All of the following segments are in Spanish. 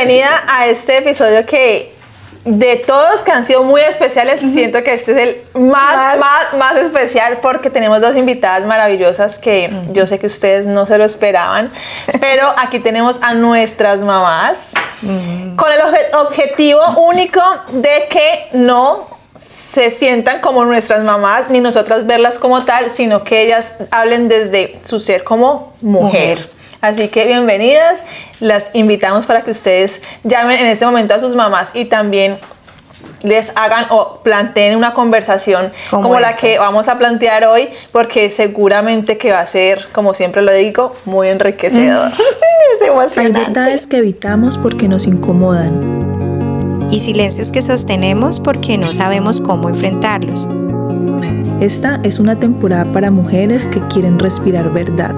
bienvenida a este episodio que de todos que han sido muy especiales, siento que este es el más especial porque tenemos dos invitadas maravillosas que yo sé que ustedes no se lo esperaban, pero aquí tenemos a nuestras mamás con el objetivo único de que no se sientan como nuestras mamás ni nosotras verlas como tal, sino que ellas hablen desde su ser como mujer. Así que bienvenidas, las invitamos para que ustedes llamen en este momento a sus mamás y también les hagan o planteen una conversación como la que vamos a plantear hoy, porque seguramente que va a ser, como siempre lo digo, muy enriquecedor. Es emocionante. Hay detalles que evitamos porque nos incomodan. Y silencios que sostenemos porque no sabemos cómo enfrentarlos. Esta es una temporada para mujeres que quieren respirar verdad.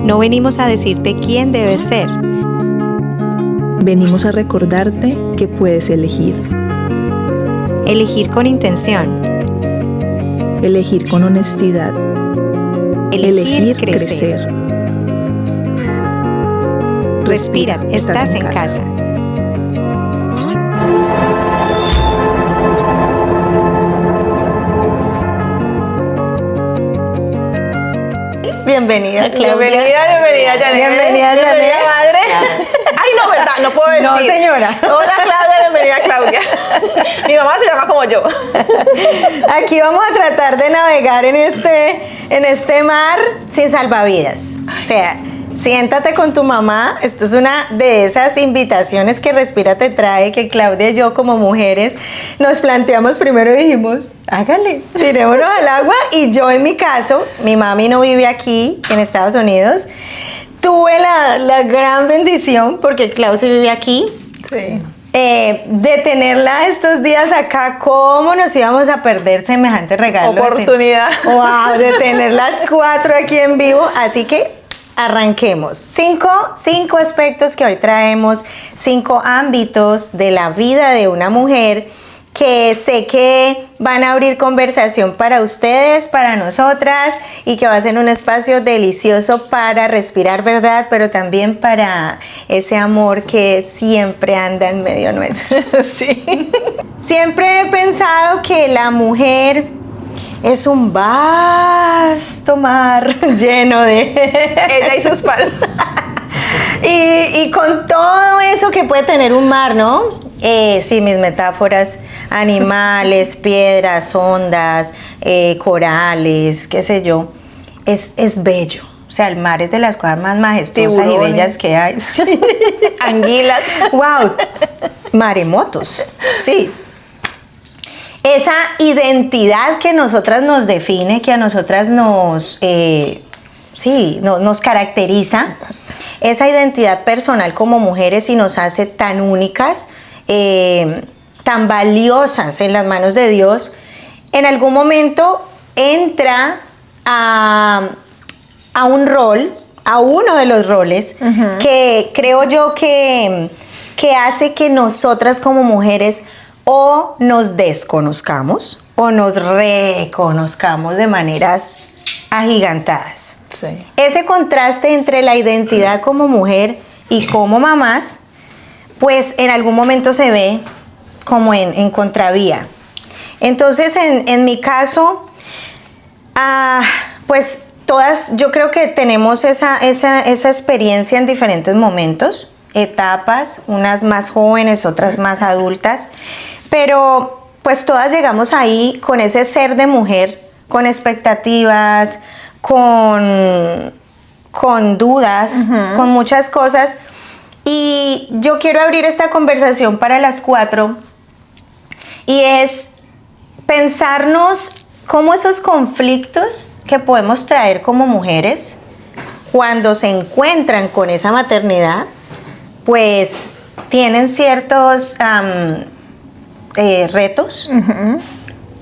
No venimos a decirte quién debes ser. Venimos a recordarte que puedes elegir. Elegir con intención. Elegir con honestidad. Elegir crecer. Respira, estás en casa. Bienvenida, Claudia. Bienvenida, Janet. Bienvenida, madre. Ay, no, verdad, no puedo decir. No, señora. Hola, Claudia, bienvenida, Claudia. Mi mamá se llama como yo. Aquí vamos a tratar de navegar en este mar sin salvavidas. O sea, siéntate con tu mamá. Esto es una de esas invitaciones que Respira te trae, que Claudia y yo como mujeres nos planteamos primero y dijimos, hágale, tirémonos al agua. Y yo en mi caso, mi mami no vive aquí en Estados Unidos. Tuve la gran bendición, porque Clau sí vive aquí, Sí. De tenerla estos días acá. ¿Cómo nos íbamos a perder semejante regalo? Oportunidad. Wow, de tener las 4 aquí en vivo. Así que arranquemos. 5 aspectos que hoy traemos, 5 ámbitos de la vida de una mujer que sé que van a abrir conversación para ustedes, para nosotras, y que va a ser un espacio delicioso para respirar verdad, pero también para ese amor que siempre anda en medio nuestro. Sí. Siempre he pensado que la mujer es un vasto mar lleno de... Ella y sus palos. y con todo eso que puede tener un mar, ¿no? Sí, mis metáforas, animales, piedras, ondas, corales, qué sé yo, es bello. O sea, el mar es de las cosas más majestuosas Tiburones. y bellas que hay. Sí. Anguilas. ¡Wow! Maremotos, sí. Esa identidad que a nosotras nos define, que a nosotras nos caracteriza, esa identidad personal como mujeres y nos hace tan únicas, tan valiosas en las manos de Dios, en algún momento entra a un rol, a uno de los roles, que creo yo que hace que nosotras como mujeres o nos desconozcamos o nos reconozcamos de maneras agigantadas. Sí. Ese contraste entre la identidad como mujer y como mamás, pues en algún momento se ve como en contravía. Entonces, en mi caso, pues todas, yo creo que tenemos esa experiencia en diferentes momentos, etapas, unas más jóvenes, otras más adultas, pero pues todas llegamos ahí con ese ser de mujer, con expectativas, con dudas, con muchas cosas. Y yo quiero abrir esta conversación para las 4 y es pensarnos cómo esos conflictos que podemos traer como mujeres cuando se encuentran con esa maternidad, pues tienen ciertos retos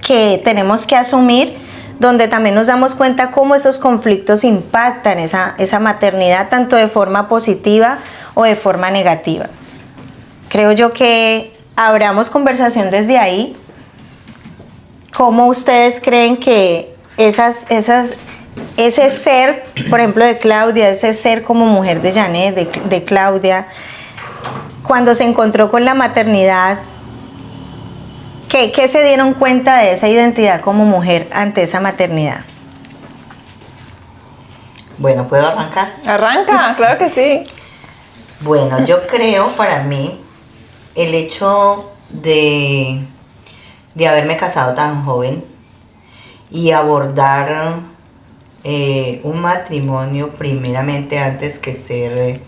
que tenemos que asumir, donde también nos damos cuenta cómo esos conflictos impactan esa maternidad, tanto de forma positiva o de forma negativa. Creo yo que abramos conversación desde ahí. ¿Cómo ustedes creen que ese ser, por ejemplo, de Claudia, ese ser como mujer de Janet, de Claudia, cuando se encontró con la maternidad, ¿qué se dieron cuenta de esa identidad como mujer ante esa maternidad? Bueno, ¿puedo arrancar? Arranca, claro que sí. Bueno, yo creo para mí el hecho de haberme casado tan joven y abordar un matrimonio primeramente antes que ser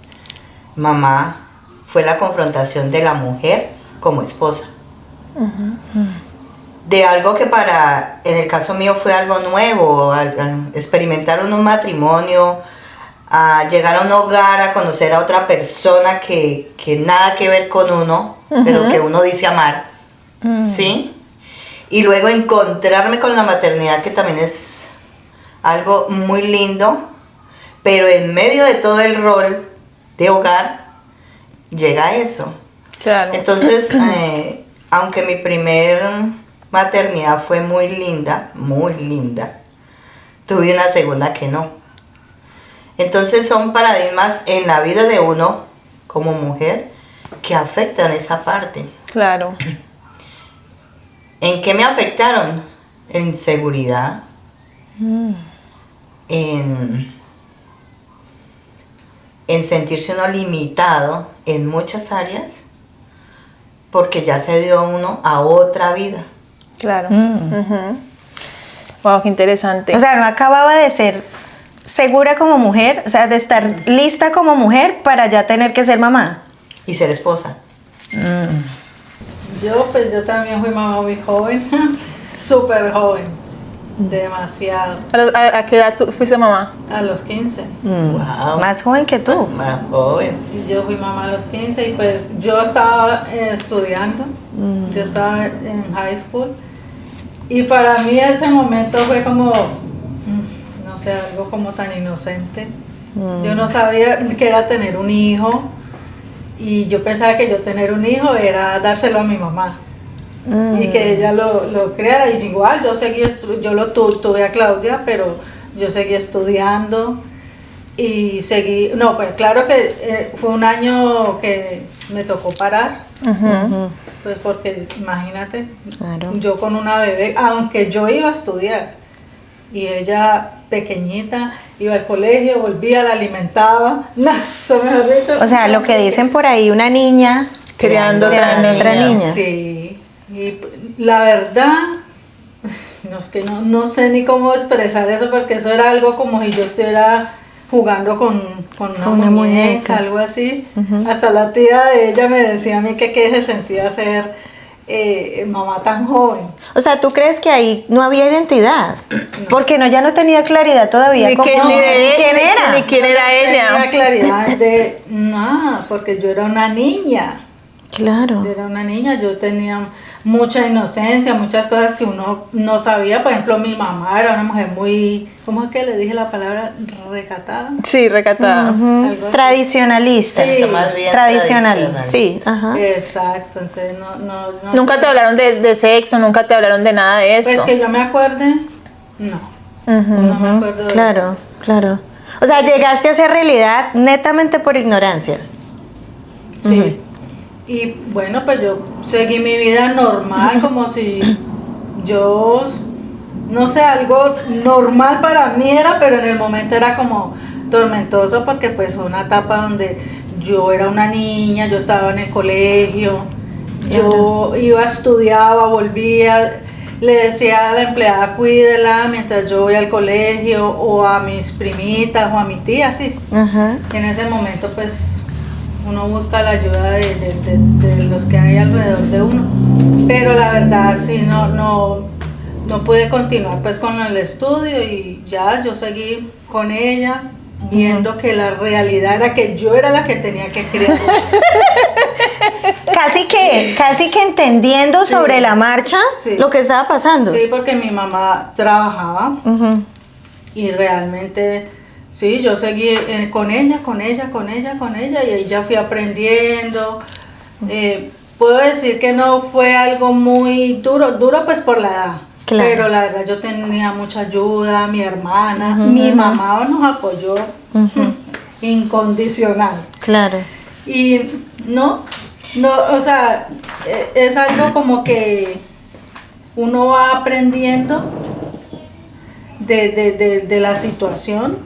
mamá fue la confrontación de la mujer como esposa. De algo que en el caso mío fue algo nuevo, al experimentar un matrimonio, a llegar a un hogar, a conocer a otra persona que nada que ver con uno, pero que uno dice amar, ¿sí? Y luego encontrarme con la maternidad, que también es algo muy lindo, pero en medio de todo el rol de hogar, llega eso. Claro. Entonces, aunque mi primer maternidad fue muy linda, tuve una segunda que no. Entonces son paradigmas en la vida de uno como mujer que afectan esa parte. Claro. ¿En qué me afectaron? En seguridad, en sentirse uno limitado en muchas áreas, porque ya se dio uno a otra vida. Claro. Wow, qué interesante. O sea, no acababa de ser segura como mujer, o sea, de estar lista como mujer para ya tener que ser mamá. Y ser esposa. Yo también fui mamá muy joven, súper joven, demasiado, ¿A qué edad tú fuiste mamá? a los 15. Wow. Más joven que tú. Más joven. Y yo fui mamá a los 15 y pues yo estaba estudiando, yo estaba en high school y para mí ese momento fue como, no sé, algo como tan inocente. Yo no sabía qué era tener un hijo y yo pensaba que yo tener un hijo era dárselo a mi mamá. Y que ella lo creara, y igual yo seguí tuve a Claudia, pero yo seguí estudiando y seguí, no, pues claro que fue un año que me tocó parar, pues porque imagínate, Claro. yo con una bebé, aunque yo iba a estudiar y ella pequeñita, iba al colegio, volvía, la alimentaba, no, eso me ha dicho. O sea, lo que dicen por ahí, una niña Creando otra niña. Sí, y la verdad, no, es que no sé ni cómo expresar eso, porque eso era algo como si yo estuviera jugando con una muñeca, algo así. Hasta la tía de ella me decía a mí que qué se sentía ser mamá tan joven. O sea, ¿tú crees que ahí no había identidad? Porque ya no tenía claridad todavía. Ni como- quién era. Ni Ni quién era No ella. tenía claridad de nada, porque yo era una niña. Claro. Yo era una niña, yo tenía mucha inocencia, muchas cosas que uno no sabía. Por ejemplo, mi mamá era una mujer muy, ¿cómo es que le dije la palabra? Recatada. Sí, recatada. Ujú. Algo así. Tradicionalista. Sí. Eso más bien Tradicional. Sí, ajá. Exacto, entonces no Nunca sé. te hablaron de sexo, nunca te hablaron de nada de eso. Pues que yo me acuerde, no. No me acuerdo de Claro, claro. O sea, llegaste a hacer realidad netamente por ignorancia. eso. Sí. Y bueno, pues yo seguí mi vida normal, como si yo, no sé, algo normal para mí era, pero en el momento era como tormentoso, porque pues fue una etapa donde yo era una niña, yo estaba en el colegio, yo iba, estudiaba, volvía, le decía a la empleada cuídela mientras yo voy al colegio, o a mis primitas o a mi tía, sí. Ajá. En ese momento pues uno busca la ayuda de los que hay alrededor de uno, pero la verdad sí no pude continuar pues con el estudio, y ya yo seguí con ella viendo que la realidad era que yo era la que tenía que criar. Casi que entendiendo Sí. sobre la marcha Sí. lo que estaba pasando. Sí, porque mi mamá trabajaba Ujú. y realmente sí, yo seguí con ella, y ahí ya fui aprendiendo. Puedo decir que no fue algo muy duro pues por la edad. Claro. Pero la verdad yo tenía mucha ayuda, mi hermana, mi mamá nos apoyó incondicional. Claro. Y no, No, o sea, es algo como que uno va aprendiendo de la situación,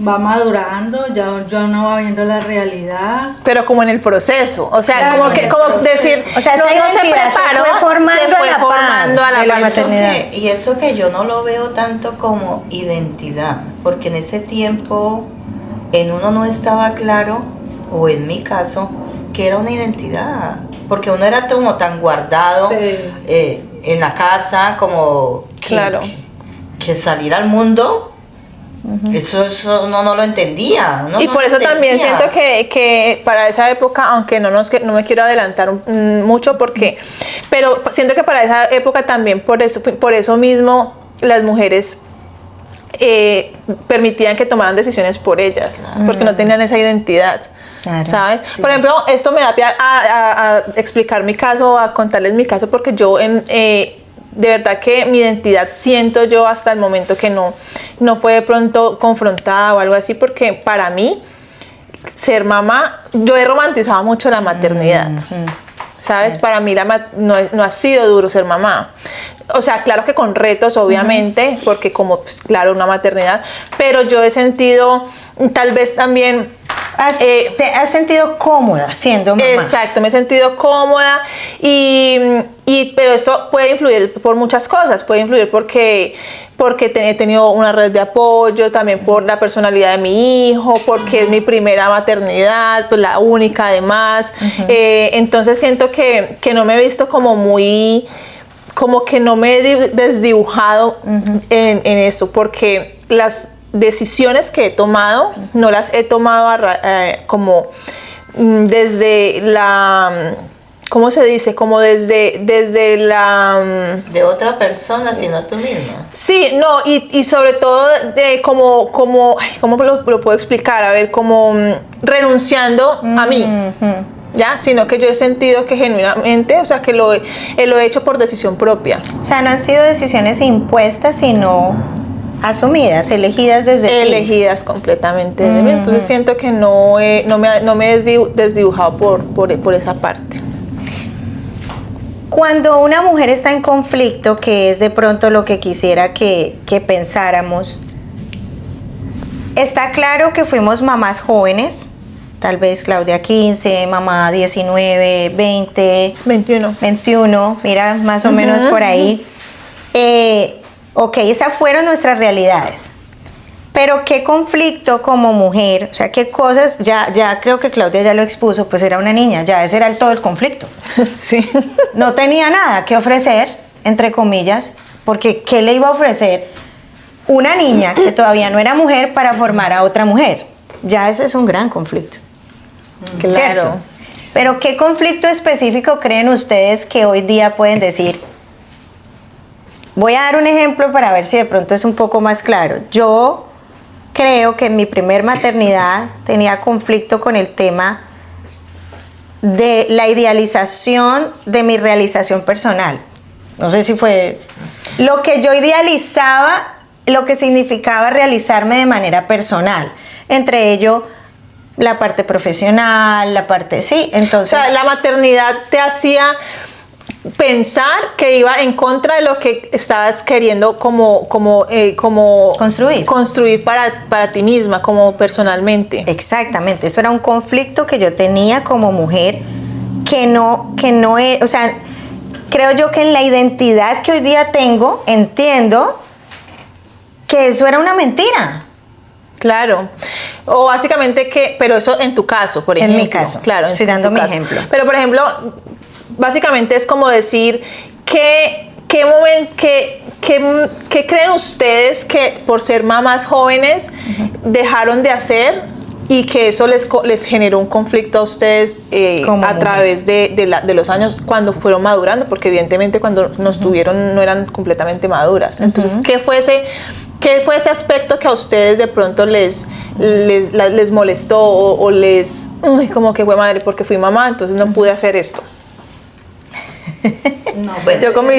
va madurando, ya uno va viendo la realidad. Pero como en el proceso, o sea, Claro, como en que, el como proceso. decir, O sea, esa no se identidad se preparó, fue formando se fue a la par formando a la de la par. maternidad. Y eso que yo no lo veo tanto como identidad, porque en ese tiempo en uno no estaba claro, o en mi caso, que era una identidad, porque uno era como tan guardado Sí. en la casa, como Claro. que salir al mundo, eso uno no lo entendía. Uno Y no por lo eso también entendía. siento que para esa época, aunque no me quiero adelantar mucho pero siento que para esa época también por eso mismo las mujeres permitían que tomaran decisiones por ellas, porque no tenían esa identidad. Claro, ¿Sabes? sí. Por ejemplo, esto me da pie a explicar mi caso, a contarles mi caso, porque yo de verdad que mi identidad siento yo hasta el momento que no fue de pronto confrontada o algo así, porque para mí ser mamá, yo he romantizado mucho la maternidad. ¿Sabes? Para mí no ha sido duro ser mamá. O sea, claro que con retos, obviamente, porque como, pues, claro, una maternidad, pero yo he sentido, tal vez también... ¿Te has sentido cómoda siendo mamá? Exacto, me he sentido cómoda pero eso puede influir por muchas cosas, puede influir porque he tenido una red de apoyo, también por la personalidad de mi hijo, porque es mi primera maternidad, pues la única además. Entonces siento que no me he visto como que no me he desdibujado en eso, porque las decisiones que he tomado, no las he tomado como desde la... ¿Cómo se dice? Como desde la... De otra persona, sino tú misma. Sí, no, y sobre todo ¿cómo lo puedo explicar? A ver, como renunciando a mí, ¿ya? Sino que yo he sentido que genuinamente, o sea, que lo he hecho por decisión propia. O sea, no han sido decisiones impuestas, sino asumidas, elegidas desde ti. Elegidas completamente desde mí. Entonces siento que no me he desdibujado por esa parte. Cuando una mujer está en conflicto, que es de pronto lo que quisiera que pensáramos, está claro que fuimos mamás jóvenes, tal vez Claudia 15, mamá 19, 20, 21, mira, más o menos por ahí. Ok, esas fueron nuestras realidades. Pero qué conflicto como mujer, o sea, qué cosas, ya creo que Claudia ya lo expuso, pues era una niña, ya ese era todo el conflicto. Sí. No tenía nada que ofrecer, entre comillas, porque ¿qué le iba a ofrecer una niña que todavía no era mujer para formar a otra mujer? Ya ese es un gran conflicto. Claro. ¿Cierto? Pero ¿qué conflicto específico creen ustedes que hoy día pueden decir? Voy a dar un ejemplo para ver si de pronto es un poco más claro. Yo creo que en mi primer maternidad tenía conflicto con el tema de la idealización de mi realización personal. No sé si fue lo que yo idealizaba, lo que significaba realizarme de manera personal. Entre ello, la parte profesional, la parte... Sí, entonces... O sea, la maternidad te hacía pensar que iba en contra de lo que estabas queriendo como construir para ti misma, como personalmente. Exactamente, eso era un conflicto que yo tenía como mujer que no o sea, creo yo que en la identidad que hoy día tengo, entiendo que eso era una mentira. Claro. O básicamente pero eso en tu caso, por ejemplo. En mi caso, claro. estoy dando mi ejemplo. Pero, por ejemplo, básicamente es como decir ¿qué creen ustedes que por ser mamás jóvenes dejaron de hacer y que eso les generó un conflicto a ustedes a través de los años cuando fueron madurando? Porque evidentemente cuando nos tuvieron no eran completamente maduras. Entonces, ¿qué fue ese aspecto que a ustedes de pronto les molestó o les... Uy, como que fue madre, porque fui mamá, entonces no pude hacer esto? No, Bueno, Yo con mi...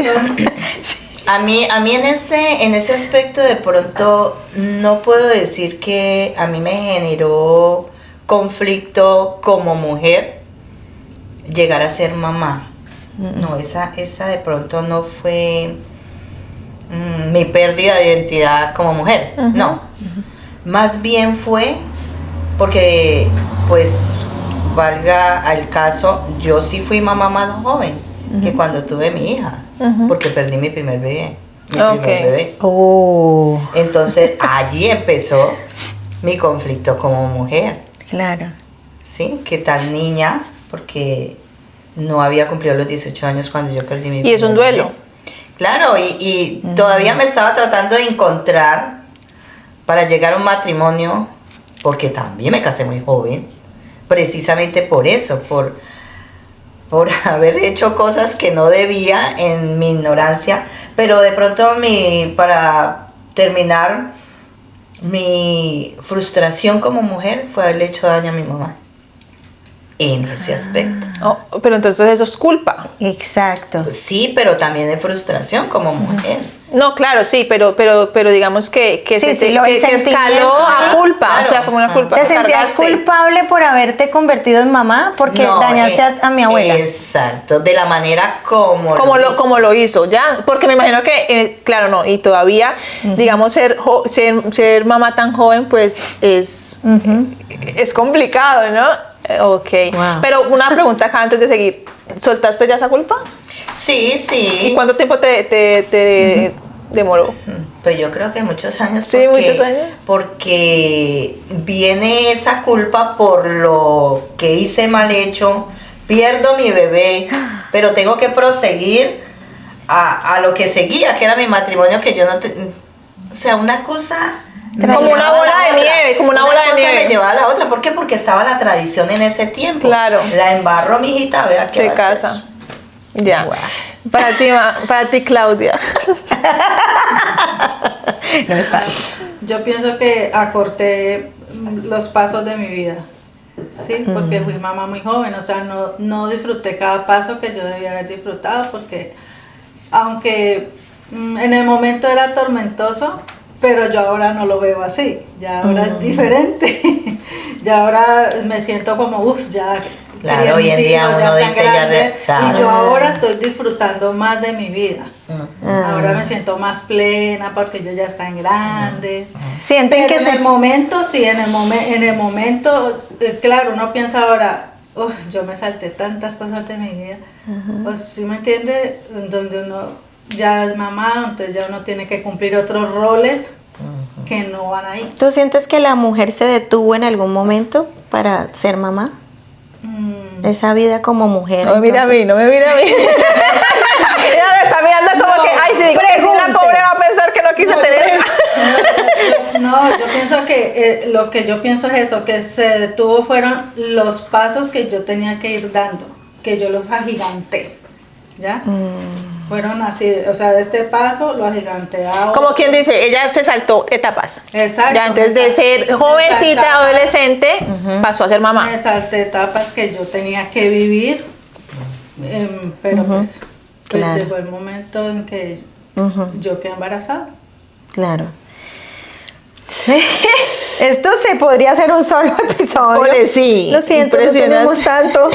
A mí en ese aspecto de pronto no puedo decir que a mí me generó conflicto como mujer llegar a ser mamá. No, esa de pronto no fue mi pérdida de identidad como mujer, no. Más bien fue porque, pues, valga el caso, yo sí fui mamá más joven que cuando tuve mi hija, porque perdí mi primer bebé. Primer bebé. Oh. Entonces, allí empezó mi conflicto como mujer. Claro. Sí, que tal niña, porque no había cumplido los 18 años cuando yo perdí mi Y es un primer duelo. bebé. Claro, y todavía me estaba tratando de encontrar para llegar a un matrimonio, porque también me casé muy joven, precisamente por eso, por haber hecho cosas que no debía en mi ignorancia, pero de pronto para terminar, mi frustración como mujer fue haberle hecho daño a mi mamá en ese aspecto. Oh, pero entonces eso es culpa. Exacto. Sí, pero también de frustración como mujer. No, claro, sí, pero digamos que Sí, se, sí, te- el que sentimiento, escaló a ajá, culpa, claro. o sea, fue una culpa. ¿Te que sentías cargaste. culpable por haberte convertido en mamá? Porque No, dañaste a mi abuela. Exacto, de la manera como hizo. Como lo hizo, ya, porque me imagino que, claro, no, y todavía, digamos, ser mamá tan joven, pues es complicado, ¿no? Ok, Wow. pero una pregunta acá antes de seguir, ¿soltaste ya esa culpa? Sí, sí. ¿Y cuánto tiempo te demoró? Pues yo creo que muchos años. Sí, muchos años. Porque viene esa culpa por lo que hice mal hecho, pierdo mi bebé, pero tengo que proseguir a lo que seguía, que era mi matrimonio, que yo no te... O sea, una cosa... Como me una llevaba a bola la de otra. nieve, como una bola de cosa nieve. me llevaba a la otra. ¿Por qué? Porque estaba la tradición en ese tiempo. Claro. La embarro, mijita, vea qué Se va a hacer. casa. Ya. Wow. Para ti, Claudia. No es fácil. Yo pienso que acorté los pasos de mi vida, sí, porque fui mamá muy joven, o sea, no disfruté cada paso que yo debía haber disfrutado, porque aunque en el momento era tormentoso, pero yo ahora no lo veo así, ya ahora es diferente, ya ahora me siento como, uff, ya... Claro, crié hoy mis en día hijos, uno están dice ya grandes, claro. y yo ahora estoy disfrutando más de mi vida. Ahora me siento más plena porque ellos ya están grandes. Sienten Pero que en el momento, sí, en el momento, claro, uno piensa ahora, yo me salté tantas cosas de mi vida. Pues sí me entiende, donde uno ya es mamá, entonces ya uno tiene que cumplir otros roles que no van ahí. ¿Tú sientes que la mujer se detuvo en algún momento para ser mamá? Esa vida como mujer. No me mira a entonces. mí, no me mira a mí. Ella me está mirando como No, que, ay, si digo que sí, la pregunte. pobre va a pensar que no quise tener. No, yo pienso que lo que yo pienso es eso, que se detuvo fueron los pasos que yo tenía que ir dando, que yo los agiganté, ¿ya? Fueron así, o sea, de este paso lo agiganté a otro. Como quien dice, ella se saltó etapas. Exacto. Ya antes de ser jovencita, Exacto. adolescente, pasó a ser mamá. Me salté etapas que yo tenía que vivir, pero pues Claro. llegó el momento en que yo quedé embarazada. Claro. Esto se podría hacer un solo episodio. Ole, sí, Lo siento, no impresionante. tenemos tanto.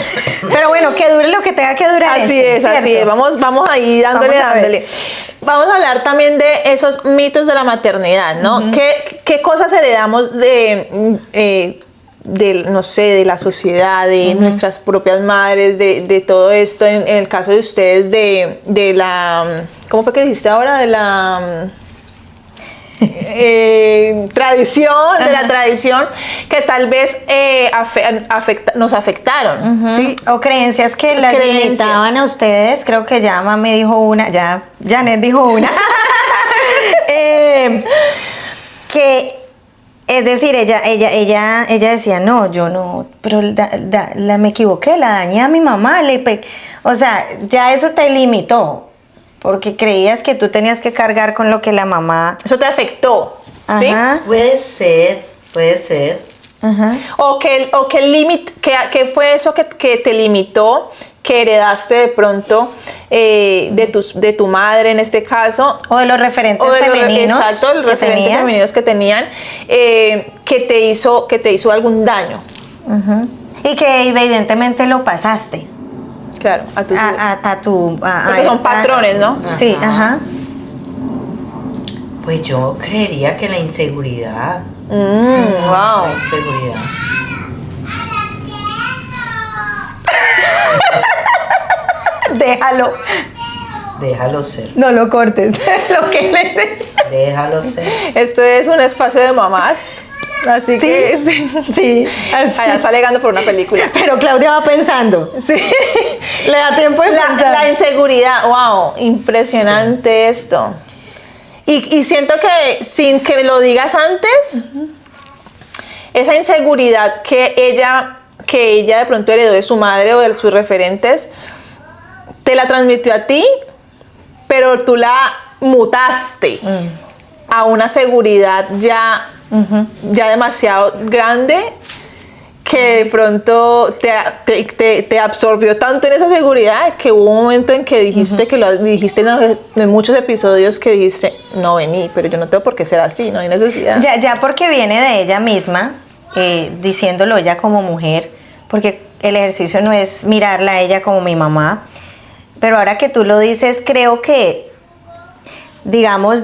Pero bueno, que dure lo que tenga que durar. Así esto, es, así ¿cierto? es. Vamos ahí dándole, Vamos a ver. dándole. Vamos a hablar también de esos mitos de la maternidad, ¿no? ¿Qué cosas heredamos de no sé, de la sociedad, de nuestras propias madres, de todo esto? En el caso de ustedes, de la, ¿cómo fue que dijiste ahora? De la tradición, de la tradición que tal vez nos afectaron, ¿sí? O creencias que las Creencias. limitaban a ustedes. Creo que ya Mami dijo una, ya Janet dijo una. Que, es decir, ella decía, no, yo no, pero me equivoqué, la dañé a mi mamá. O sea, ya eso te limitó. Porque creías que tú tenías que cargar con lo que la mamá... Eso te afectó, ¿sí? Ajá. Puede ser. Ajá. O que el límite, que fue eso que te limitó, que heredaste de pronto de tu madre en este caso. O de los referentes O de femeninos. exacto, los que referentes tenías. femeninos que tenían, que te hizo algún daño. Ujú. Y que evidentemente lo pasaste. Claro, a tus hijos. Porque son patrones, ¿no? Sí, ajá. Pues yo creería que la inseguridad. Wow. La inseguridad. Déjalo. Déjalo ser. No lo cortes. Lo que le... Déjalo ser. Esto es un espacio de mamás. Así que Sí. Así. allá está alegando por una película. Pero Claudia va pensando. Sí. Le da tiempo de pensar. La inseguridad, wow, impresionante esto. Y siento que sin que lo digas antes, esa inseguridad que ella de pronto heredó de su madre o de sus referentes, te la transmitió a ti, pero tú la mutaste a una seguridad ya demasiado grande, que de pronto te absorbió tanto en esa seguridad que hubo un momento en que dijiste, que lo dijiste en muchos episodios, que dijiste, no, vení, pero yo no tengo por qué ser así, no hay necesidad. Ya porque viene de ella misma, diciéndolo ella como mujer, porque el ejercicio no es mirarla a ella como mi mamá, pero ahora que tú lo dices, creo que, digamos,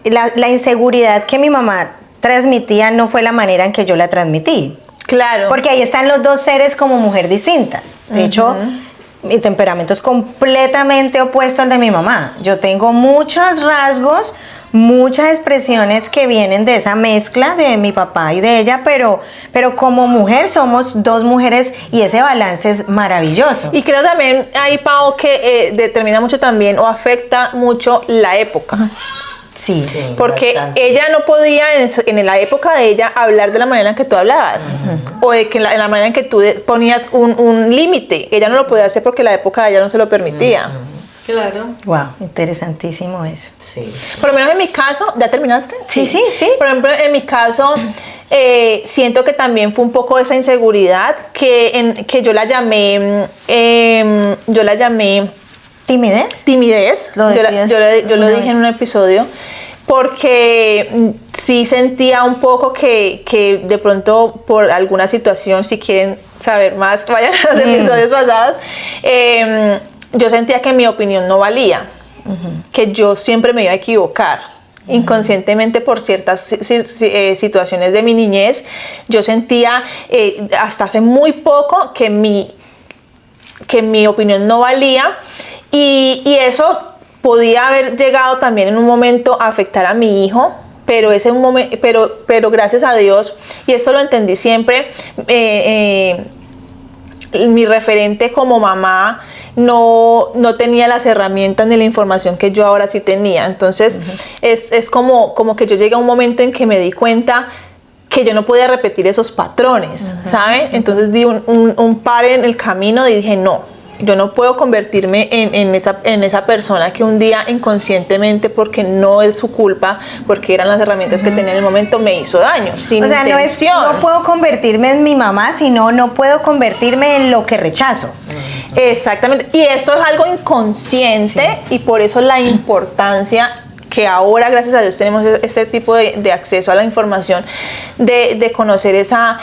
la inseguridad que mi mamá transmitía no fue la manera en que yo la transmití. Claro. Porque ahí están los dos seres como mujer distintas. De hecho, mi temperamento es completamente opuesto al de mi mamá. Yo tengo muchos rasgos, muchas expresiones que vienen de esa mezcla de mi papá y de ella, pero como mujer somos dos mujeres y ese balance es maravilloso. Y creo también ahí, Pau, que determina mucho también o afecta mucho la época. Sí. Sí, Porque bastante. ella no podía, en la época de ella, hablar de la manera en que tú hablabas. O de que en la manera en que tú ponías un límite. Ella no lo podía hacer porque la época de ella no se lo permitía. Claro. Wow, interesantísimo eso. Sí. Por lo menos en mi caso, ¿ya terminaste? Sí. Por ejemplo, en mi caso, siento que también fue un poco esa inseguridad que yo la llamé, ¿Timidez? timidez. Lo decías Yo lo una dije vez. en un episodio, porque sí sentía un poco que de pronto por alguna situación, si quieren saber más, vayan a los episodios pasados, yo sentía que mi opinión no valía, que yo siempre me iba a equivocar. Inconscientemente, por ciertas situaciones de mi niñez, yo sentía hasta hace muy poco que mi opinión no valía, y eso podía haber llegado también en un momento a afectar a mi hijo, pero pero gracias a Dios, y esto lo entendí siempre, mi referente como mamá no tenía las herramientas ni la información que yo ahora sí tenía. Entonces es como que yo llegué a un momento en que me di cuenta que yo no podía repetir esos patrones, ¿saben? Entonces di un par en el camino y dije, no, yo no puedo convertirme en esa persona que un día inconscientemente, porque no es su culpa, porque eran las herramientas que tenía en el momento, me hizo daño, sin O sea, intención. no puedo convertirme en mi mamá, sino no puedo convertirme en lo que rechazo. Exactamente, y eso es algo inconsciente, y por eso la importancia que ahora, gracias a Dios, tenemos este tipo de acceso a la información, de conocer esa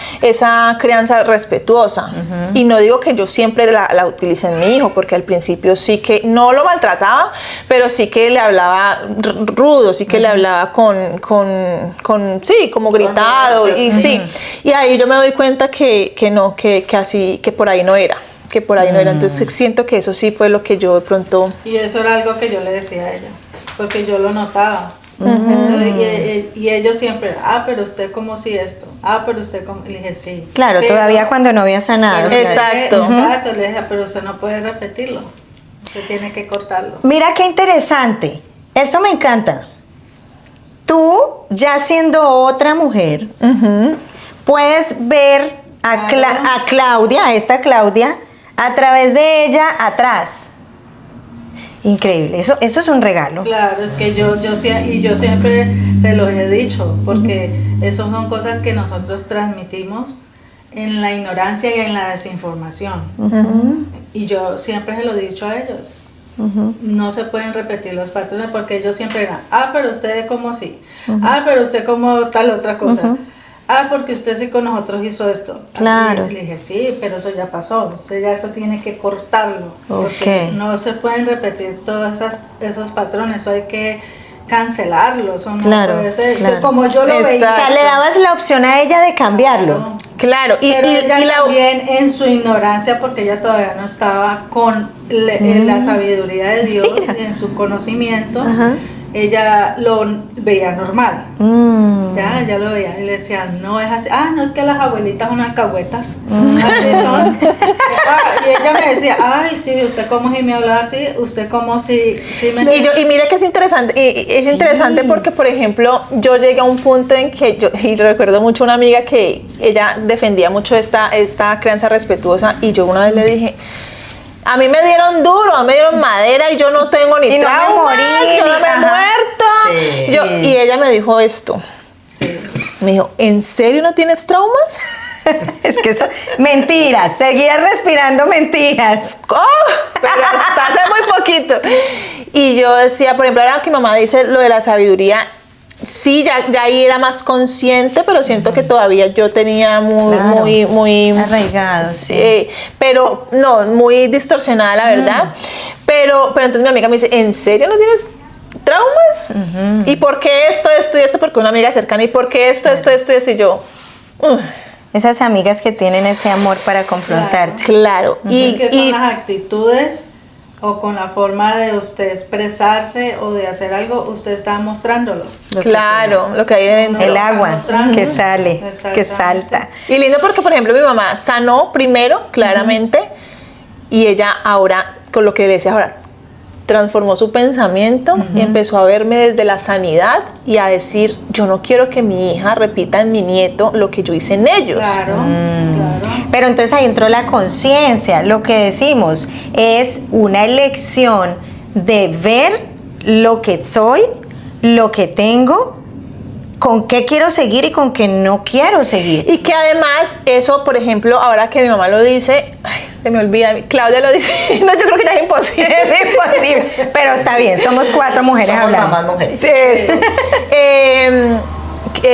crianza respetuosa. Y no digo que yo siempre la utilice en mi hijo, porque al principio sí que no lo maltrataba, pero sí que le hablaba rudo, sí que le hablaba sí, como gritado, y sí. Y ahí yo me doy cuenta que no, que así, que por ahí no era. Entonces siento que eso sí fue lo que yo de pronto... Y eso era algo que yo le decía a ella, porque yo lo notaba. Entonces, y ellos siempre, pero usted como si esto, pero usted como... Le dije, sí. Claro, Pero- todavía cuando no había sanado. pero Exacto. Exacto, le dije, pero usted no puede repetirlo, usted tiene que cortarlo. Mira qué interesante. Esto me encanta. Tú, ya siendo otra mujer, puedes ver a Claudia, a esta Claudia, a través de ella atrás. Increíble, eso es un regalo. Claro, es que yo siempre se los he dicho, porque eso son cosas que nosotros transmitimos en la ignorancia y en la desinformación. Y yo siempre se lo he dicho a ellos. No se pueden repetir los patrones, porque ellos siempre eran, pero usted como así, pero usted como tal otra cosa. porque usted sí con nosotros hizo esto. Claro. Y le dije, sí, pero eso ya pasó, usted ya eso tiene que cortarlo. Porque Ok. no se pueden repetir todos esos patrones, eso hay que cancelarlo, eso no Claro, puede ser. claro. Como yo lo veía. O sea, le dabas la opción a ella de cambiarlo. Claro, Pero ella también en su ignorancia, porque ella todavía no estaba con la sabiduría de Dios, en su conocimiento, Ajá. ella lo veía normal. Ya lo veía y le decía, no es así. No, es que las abuelitas son alcahuetas. Así son. Y ella me decía, ay, sí, usted como si me hablaba así, usted como si me... Y mira que es interesante, y es interesante porque, por ejemplo, yo llegué a un punto en que y recuerdo mucho a una amiga que ella defendía mucho esta crianza respetuosa, y yo una vez le dije, a mí me dieron duro, a mí me dieron madera y yo no tengo ni Y no me traumas, morí, yo no ni- me he ajá. muerto. Sí. Y ella me dijo esto, Sí. me dijo, ¿en serio no tienes traumas? Es que eso, mentiras, seguías respirando mentiras. Pero hasta hace muy poquito. Y yo decía, por ejemplo, ahora que mi mamá dice lo de la sabiduría, sí, ya ahí era más consciente, pero siento que todavía yo tenía Claro. muy Arraigado, sí. pero no, muy distorsionada la verdad. Pero entonces mi amiga me dice, ¿en serio no tienes traumas? ¿Y por qué esto y esto? Porque una amiga cercana, ¿y por qué esto y esto? Y yo, Esas amigas que tienen ese amor para confrontarte. claro. Es que con las actitudes o con la forma de usted expresarse o de hacer algo, usted está mostrándolo. Claro, lo que hay dentro. El Lo está agua mostrando. que sale, que Exactamente. salta. Y lindo porque, por ejemplo, mi mamá sanó primero, claramente, y ella ahora, con lo que le decía ahora, transformó su pensamiento y empezó a verme desde la sanidad y a decir, yo no quiero que mi hija repita en mi nieto lo que yo hice en ellos. Claro, claro. Pero entonces ahí entró la conciencia. Lo que decimos es una elección de ver lo que soy, lo que tengo, con qué quiero seguir y con qué no quiero seguir. Y que además eso, por ejemplo, ahora que mi mamá lo dice, ay, se me olvida, Claudia lo dice, no, yo creo que ya es imposible. Es imposible. Pero está bien, somos 4 mujeres Somos hablando. mamás mujeres. Eso.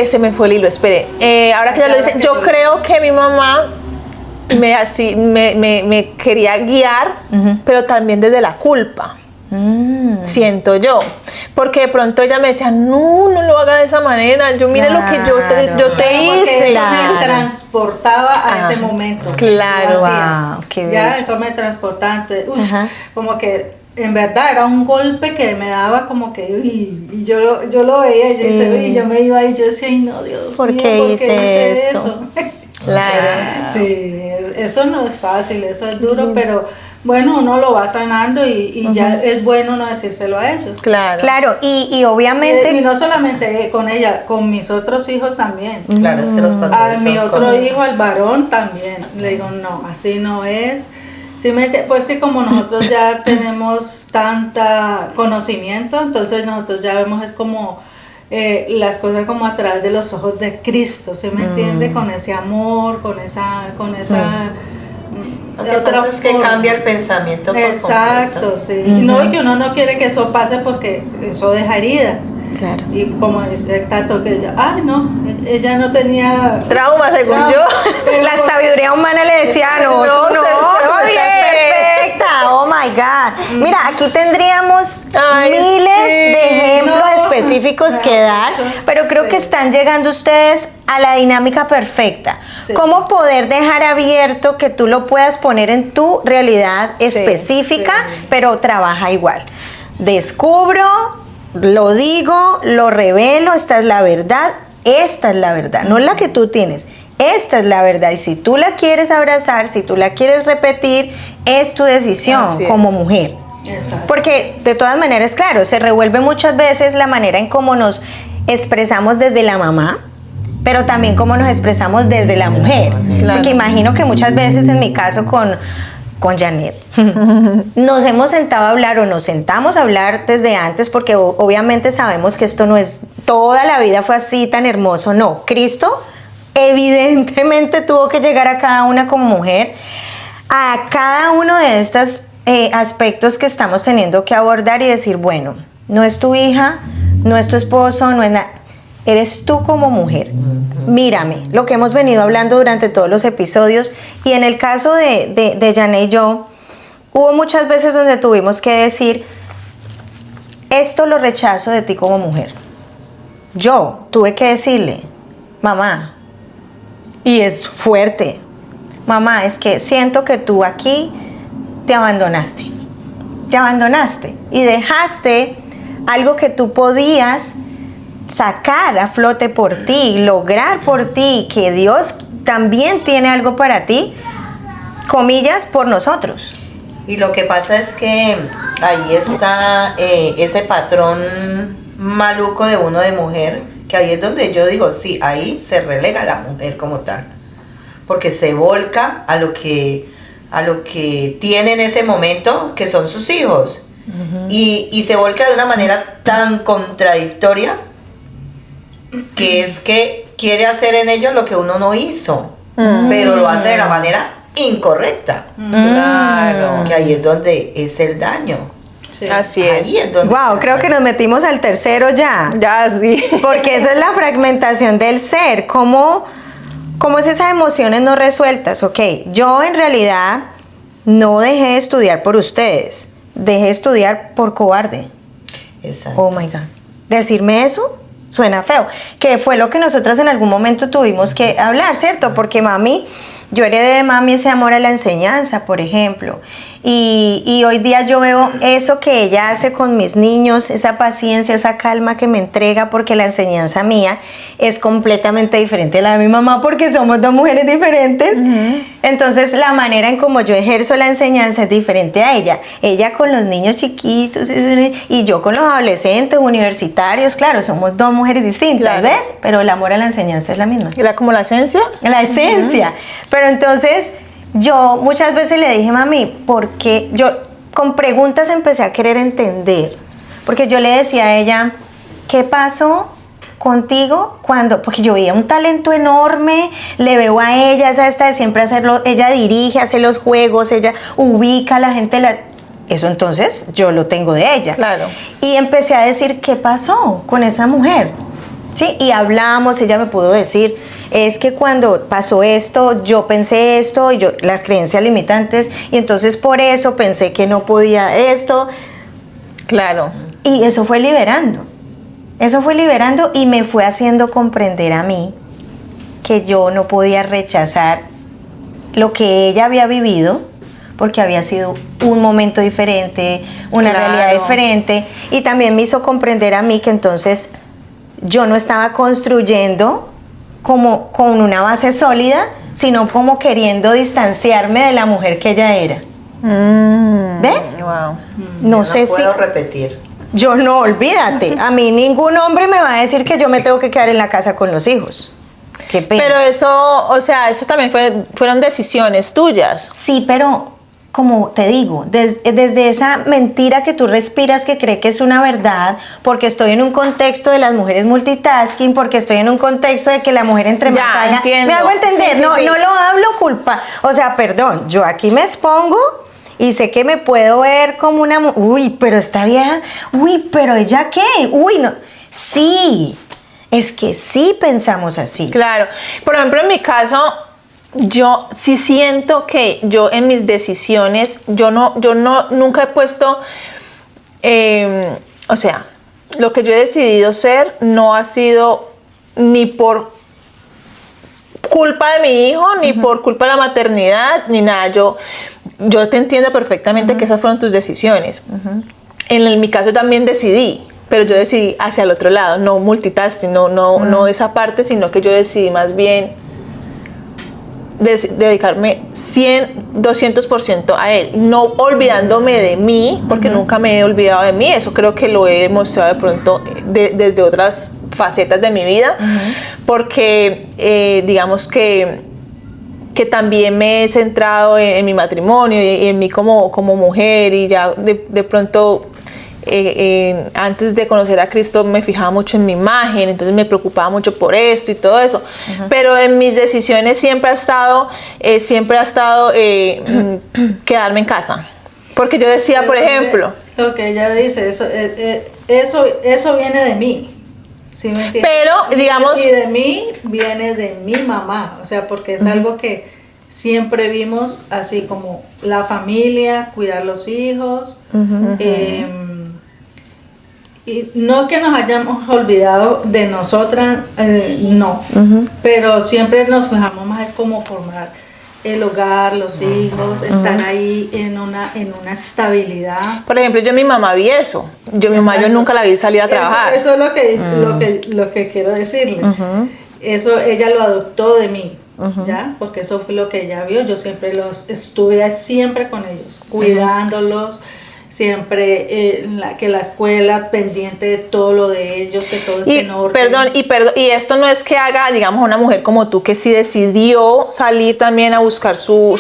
Se me fue el hilo, espere. Ahora que ella lo dice, yo creo que mi mamá me quería guiar, pero también desde la culpa. Siento yo, porque de pronto ella me decía, no lo haga de esa manera, yo mire lo que yo te Porque hice. eso me transportaba a ese momento. Claro. Yo hacía. Wow, qué Ya, bello. eso me transportaba. Entonces, Ajá. como que en verdad era un golpe que me daba como que, uy, y yo lo veía, y yo, Sí. decía, uy, yo me iba y yo decía, ay no, Dios ¿Por mío, qué ¿por hice eso? Claro. Sí, eso no es fácil, eso es duro, pero bueno, uno lo va sanando y ya es bueno no decírselo a ellos. Claro. Claro, y obviamente... Y no solamente con ella, con mis otros hijos también. Claro, es que los A padres mi son otro como- hijo, al varón, también. Le digo, no, así no es. Pues que como nosotros ya tenemos tanta conocimiento, entonces nosotros ya vemos es como las cosas como a través de los ojos de Cristo, ¿se me entiende? Con ese amor, con esa Lo que pasa es que forma. cambia el pensamiento por Exacto, completo. sí. No, y que uno no quiere que eso pase porque eso deja heridas. Claro. Y como dice Tato, que ella, ella no tenía Trauma, según No, yo. pero- La sabiduría humana le decía, no, No, tú no, se tú oye. estás perfecta, oh my God. Mira, aquí tendríamos Ay, miles sí. de ejemplos No. específicos que dar, pero creo que están llegando ustedes a la dinámica perfecta. Sí. ¿Cómo poder dejar abierto que tú lo puedas poner en tu realidad específica, sí. pero trabaja igual? Descubro, lo digo, lo revelo, esta es la verdad, no es la que tú tienes. Esta es la verdad y si tú la quieres abrazar, si tú la quieres repetir, es tu decisión Así es. como mujer. Exacto. Porque de todas maneras, claro, se revuelve muchas veces la manera en cómo nos expresamos desde la mamá, pero también cómo nos expresamos desde la mujer. Claro. Porque imagino que muchas veces, en mi caso con Janet, nos hemos sentado a hablar o nos sentamos a hablar desde antes porque obviamente sabemos que esto no es, toda la vida fue así tan hermoso, no. Cristo evidentemente tuvo que llegar a cada una como mujer, a cada uno de estos aspectos que estamos teniendo que abordar y decir, bueno, no es tu hija, no es tu esposo, no es nada. eres tú como mujer. Mírame, lo que hemos venido hablando durante todos los episodios, y en el caso de Jané y yo, hubo muchas veces donde tuvimos que decir, esto lo rechazo de ti como mujer. Yo tuve que decirle, mamá, y es fuerte, mamá, es que siento que tú aquí te abandonaste y dejaste algo que tú podías sacar a flote por ti, lograr por ti, que Dios también tiene algo para ti, comillas, por nosotros. Y lo que pasa es que ahí está ese patrón maluco de uno de mujer, que ahí es donde yo digo, sí, ahí se relega la mujer como tal, porque se volca a lo que tiene en ese momento, que son sus hijos, y se volca de una manera tan contradictoria, que es que quiere hacer en ellos lo que uno no hizo, pero lo hace de la manera incorrecta. Claro. Que ahí es donde es el daño. Sí. Así es. Ahí es donde Wow, creo que nos metimos al tercero ya. Ya, sí. Porque esa es la fragmentación del ser. ¿Cómo es esas emociones no resueltas? Ok, yo en realidad no dejé de estudiar por ustedes. Dejé de estudiar por cobarde. Exacto. Oh my God. Decirme eso suena feo. Que fue lo que nosotras en algún momento tuvimos que hablar, ¿cierto? Porque mami, yo heredé de mami ese amor a la enseñanza, por ejemplo. Y hoy día yo veo eso que ella hace con mis niños, esa paciencia, esa calma que me entrega, porque la enseñanza mía es completamente diferente a la de mi mamá, porque somos dos mujeres diferentes. Entonces la manera en como yo ejerzo la enseñanza es diferente a ella. Ella con los niños chiquitos y yo con los adolescentes, universitarios, claro, somos dos mujeres distintas, Claro. ¿ves? Pero el amor a la enseñanza es la misma. ¿Era como la esencia? La esencia. Pero entonces yo muchas veces le dije, mami, porque yo con preguntas empecé a querer entender. Porque yo le decía a ella, ¿qué pasó contigo cuando? Porque yo veía un talento enorme, le veo a ella, esa esta de siempre hacerlo, ella dirige, hace los juegos, ella ubica a la gente, eso entonces yo lo tengo de ella. Claro. Y empecé a decir, ¿qué pasó con esa mujer? Sí, y hablamos, ella me pudo decir, es que cuando pasó esto, yo pensé esto, y las creencias limitantes, y entonces por eso pensé que no podía esto, Claro. y eso fue liberando y me fue haciendo comprender a mí que yo no podía rechazar lo que ella había vivido, porque había sido un momento diferente, una Claro. realidad diferente, y también me hizo comprender a mí que entonces yo no estaba construyendo como con una base sólida, sino como queriendo distanciarme de la mujer que ella era. ¿Ves? Wow. No sé si... puedo repetir. Yo no, olvídate. A mí ningún hombre me va a decir que yo me tengo que quedar en la casa con los hijos. Qué pena. Pero eso, o sea, eso también fueron decisiones tuyas. Sí, pero como te digo, desde esa mentira que tú respiras, que cree que es una verdad, porque estoy en un contexto de las mujeres multitasking, porque estoy en un contexto de que la mujer entre más Ya, haga. entiendo. ¿Me hago entender? Sí, sí, no, sí. no lo hablo culpa. O sea, perdón, yo aquí me expongo y sé que me puedo ver como una... Uy, pero esta vieja... Uy, pero ¿ella qué? Uy, no. Sí, es que sí pensamos así. Claro. Por ejemplo, en mi caso, yo sí siento que yo en mis decisiones, yo nunca he puesto, o sea, lo que yo he decidido ser no ha sido ni por culpa de mi hijo, ni por culpa de la maternidad, ni nada. Yo te entiendo perfectamente que esas fueron tus decisiones. En mi caso también decidí, pero yo decidí hacia el otro lado, no multitasking, no esa parte, sino que yo decidí más bien dedicarme 200% a él, no olvidándome de mí, porque nunca me he olvidado de mí. Eso creo que lo he demostrado de pronto desde otras facetas de mi vida, porque digamos que también me he centrado en mi matrimonio y en mí como mujer, y ya de pronto antes de conocer a Cristo me fijaba mucho en mi imagen, entonces me preocupaba mucho por esto y todo eso. Pero en mis decisiones siempre ha estado quedarme en casa, porque yo decía, por ejemplo, Lo que ella dice, eso viene de mí. ¿Sí me entiendes? Pero, digamos... Y de mí viene de mi mamá, o sea, porque es algo que siempre vimos así como la familia, cuidar los hijos, y no que nos hayamos olvidado de nosotras, no, pero siempre nos fijamos más es como formar el hogar, los hijos, estar ahí en una estabilidad. Por ejemplo, yo a mi mamá vi eso. Yo mi mamá yo nunca la vi salir a trabajar. Eso es lo que quiero decirle. Eso ella lo adoptó de mí, ¿ya? Porque eso fue lo que ella vio. Yo siempre estuve siempre con ellos, cuidándolos, siempre que la escuela pendiente de todo lo de ellos, que todo esté en orden. Y esto no es que haga, digamos, una mujer como tú que sí decidió salir también a buscar su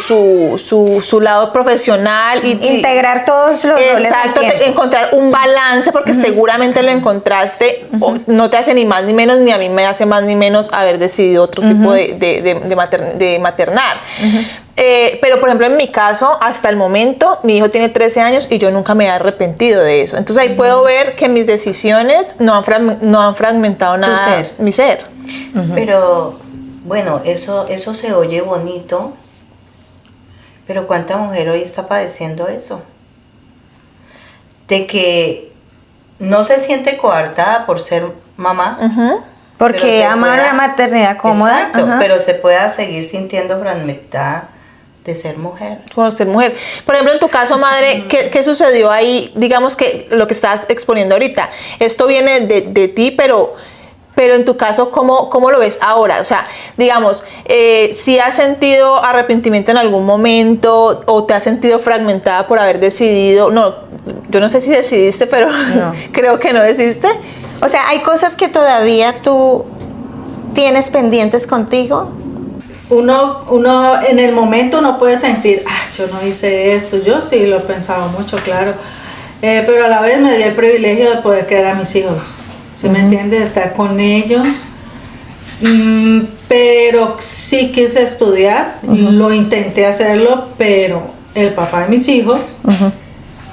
lado profesional. Integrar todos los roles. Exacto, encontrar un balance, porque seguramente lo encontraste. No te hace ni más ni menos, ni a mí me hace más ni menos haber decidido otro tipo de maternar. Pero por ejemplo en mi caso, hasta el momento, mi hijo tiene 13 años y yo nunca me he arrepentido de eso. Entonces ahí puedo ver que mis decisiones no han fragmentado nada mi ser. Pero bueno, eso se oye bonito, pero ¿cuánta mujer hoy está padeciendo eso? De que no se siente coartada por ser mamá. Porque ama la maternidad cómoda. Exacto, pero se pueda seguir sintiendo fragmentada de ser mujer. Por ser mujer. Por ejemplo, en tu caso, madre, ¿qué sucedió ahí? Digamos que lo que estás exponiendo ahorita, esto viene de ti, pero en tu caso, ¿cómo lo ves ahora? O sea, digamos, si has sentido arrepentimiento en algún momento o te has sentido fragmentada por haber decidido, no, yo no sé si decidiste, pero creo que no decidiste. O sea, ¿hay cosas que todavía tú tienes pendientes contigo? Uno en el momento uno puede sentir, yo no hice esto, yo sí lo he pensado mucho, claro, pero a la vez me di el privilegio de poder criar a mis hijos, ¿sí me entiendes? De estar con ellos, pero sí quise estudiar, lo intenté hacerlo, pero el papá de mis hijos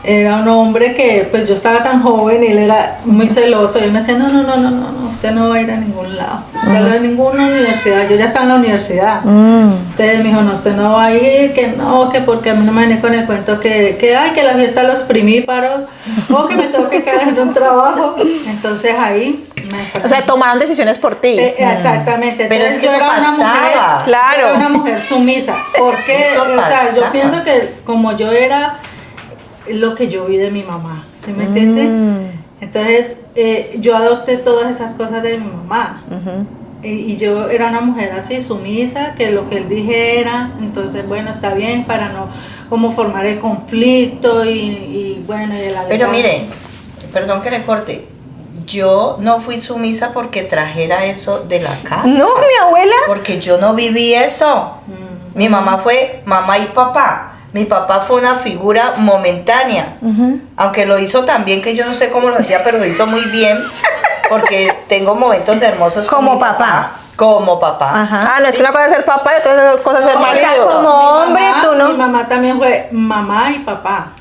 era un hombre que, pues yo estaba tan joven y él era muy celoso y él me decía, no, usted no va a ir a ningún lado, usted no va a ninguna universidad, yo ya estaba en la universidad, entonces me dijo, no, usted no va a ir, que porque a mí no me viene con el cuento que la fiesta de los primíparos, o que me tengo que quedar en un trabajo, entonces ahí o sea, tomaron decisiones por ti. Exactamente. Pero entonces, es que eso pasaba. Claro. Era una mujer sumisa, porque, o sea, yo pienso que como yo era lo que yo vi de mi mamá, ¿sí me entiende? Entonces yo adopté todas esas cosas de mi mamá y yo era una mujer así sumisa, que lo que él dijera, entonces bueno, está bien para no como formar el conflicto y bueno, y el alegato. Pero mire, perdón que le corte, yo no fui sumisa porque trajera eso de la casa. No, mi abuela. Porque yo no viví eso. Mi mamá fue mamá y papá. Mi papá fue una figura momentánea, aunque lo hizo tan bien que yo no sé cómo lo hacía, pero lo hizo muy bien, porque tengo momentos hermosos como papá. Como papá. No es que una cosa es ser papá y otra cosa es ser marido. Como hombre, tú no. Mi mamá también fue mamá y papá.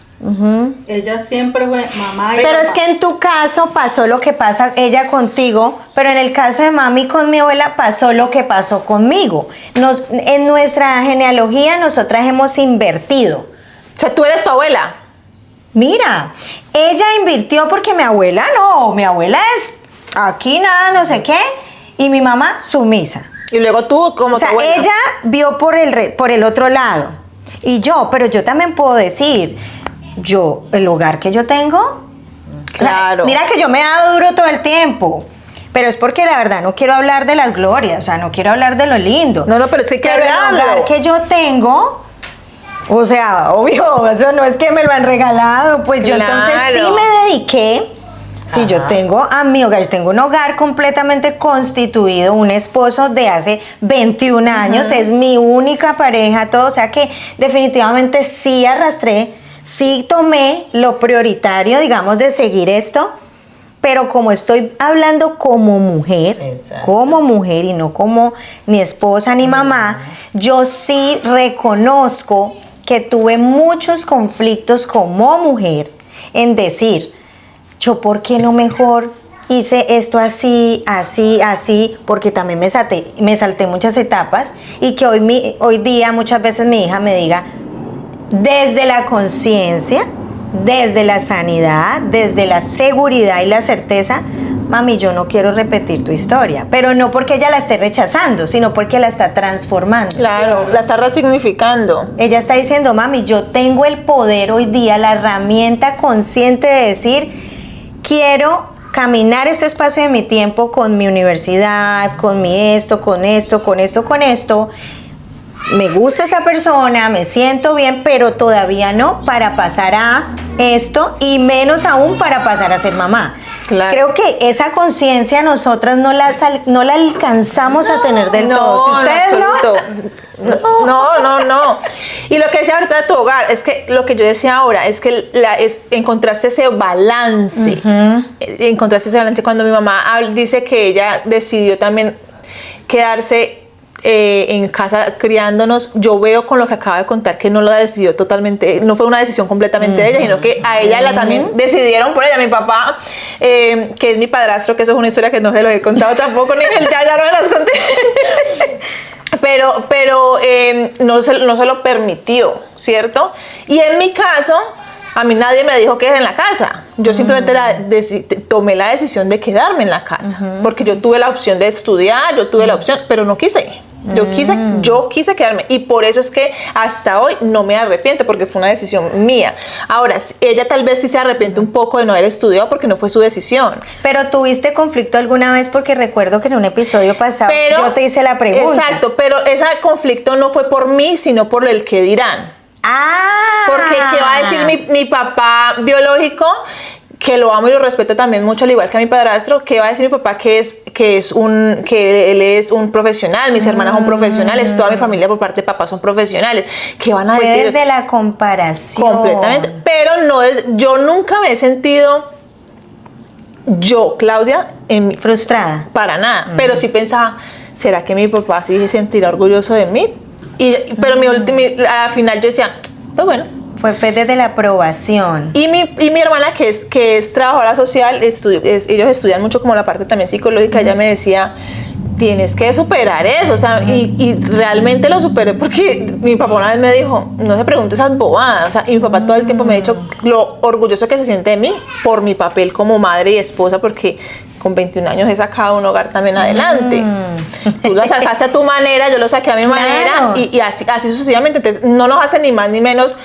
Ella siempre fue mamá y pero papá. es que en tu caso pasó lo que pasa ella contigo, pero en el caso de mami con mi abuela pasó lo que pasó conmigo. En nuestra genealogía nosotras hemos invertido. O sea, tú eres tu abuela. Mira, ella invirtió porque mi abuela es aquí nada, no sé qué, y mi mamá sumisa. Y luego tú como o sea, tu abuela. ella vio por el otro lado. Y pero yo también puedo decir, el hogar que yo tengo, claro. Mira que yo me he dado duro todo el tiempo, pero es porque la verdad no quiero hablar de las glorias, o sea, no quiero hablar de lo lindo. No, pero es que hay que pero el hablarlo. hogar que yo tengo, o sea, obvio, eso no es que me lo han regalado, pues yo entonces sí me dediqué. Sí, yo tengo a mi hogar, yo tengo un hogar completamente constituido, un esposo de hace 21 años, es mi única pareja, todo, o sea que definitivamente sí arrastré, sí tomé lo prioritario, digamos, de seguir esto, pero como estoy hablando como mujer y no como ni esposa ni mamá, yo sí reconozco que tuve muchos conflictos como mujer en decir, yo por qué no mejor hice esto así, así, así, porque también me salté muchas etapas, y que hoy día muchas veces mi hija me diga, desde la conciencia, desde la sanidad, desde la seguridad y la certeza, mami, yo no quiero repetir tu historia, pero no porque ella la esté rechazando, sino porque la está transformando. Claro, la está resignificando. Ella está diciendo, mami, yo tengo el poder hoy día, la herramienta consciente de decir, quiero caminar este espacio de mi tiempo con mi universidad, con mi esto, con esto, con esto, con esto. Me gusta esa persona, me siento bien, pero todavía no para pasar a esto, y menos aún para pasar a ser mamá. Claro. Creo que esa conciencia nosotras no la alcanzamos a tener del todo. Si ustedes no. Y lo que decía ahorita de tu hogar, es que lo que yo decía ahora, es que encontraste ese balance. Encontraste ese balance cuando mi mamá dice que ella decidió también quedarse en casa criándonos. Yo veo con lo que acaba de contar que no lo decidió totalmente, no fue una decisión completamente de ella, sino que a ella la también decidieron por ella. Mi papá, que es mi padrastro, que eso es una historia que no se los he contado tampoco, ni ya no me las conté. Pero no se lo permitió, ¿cierto? Y en mi caso, a mí nadie me dijo que es en la casa. Yo simplemente tomé la decisión de quedarme en la casa, porque yo tuve la opción de estudiar, yo tuve la opción, pero no quise. Yo quise quedarme, y por eso es que hasta hoy no me arrepiento, porque fue una decisión mía. Ahora, ella tal vez sí se arrepiente un poco de no haber estudiado porque no fue su decisión. Pero ¿tuviste conflicto alguna vez? Porque recuerdo que en un episodio pasado yo te hice la pregunta. Exacto, pero ese conflicto no fue por mí, sino por el que dirán. Porque ¿qué va a decir mi papá biológico? Que lo amo y lo respeto también mucho, al igual que a mi padrastro. ¿Qué va a decir mi papá? Que él es un profesional, mis hermanas son profesionales, toda mi familia por parte de papá son profesionales. ¿Qué van a decir? Desde la comparación. Completamente. Pero yo nunca me he sentido, Claudia, frustrada. Para nada. Pero sí pensaba, ¿será que mi papá sí se sentirá orgulloso de mí? Pero al final yo decía, pues bueno. Fue desde la aprobación. Y mi hermana, que es trabajadora social, ellos estudian mucho como la parte también psicológica, ella me decía, tienes que superar eso, o sea, y realmente lo superé, porque mi papá una vez me dijo, no se pregunte esas bobadas, o sea, y mi papá todo el tiempo me ha dicho lo orgulloso que se siente de mí por mi papel como madre y esposa, porque con 21 años he sacado un hogar también adelante. Tú lo sacaste a tu manera, yo lo saqué a mi manera, y así sucesivamente. Entonces, no nos hace ni más ni menos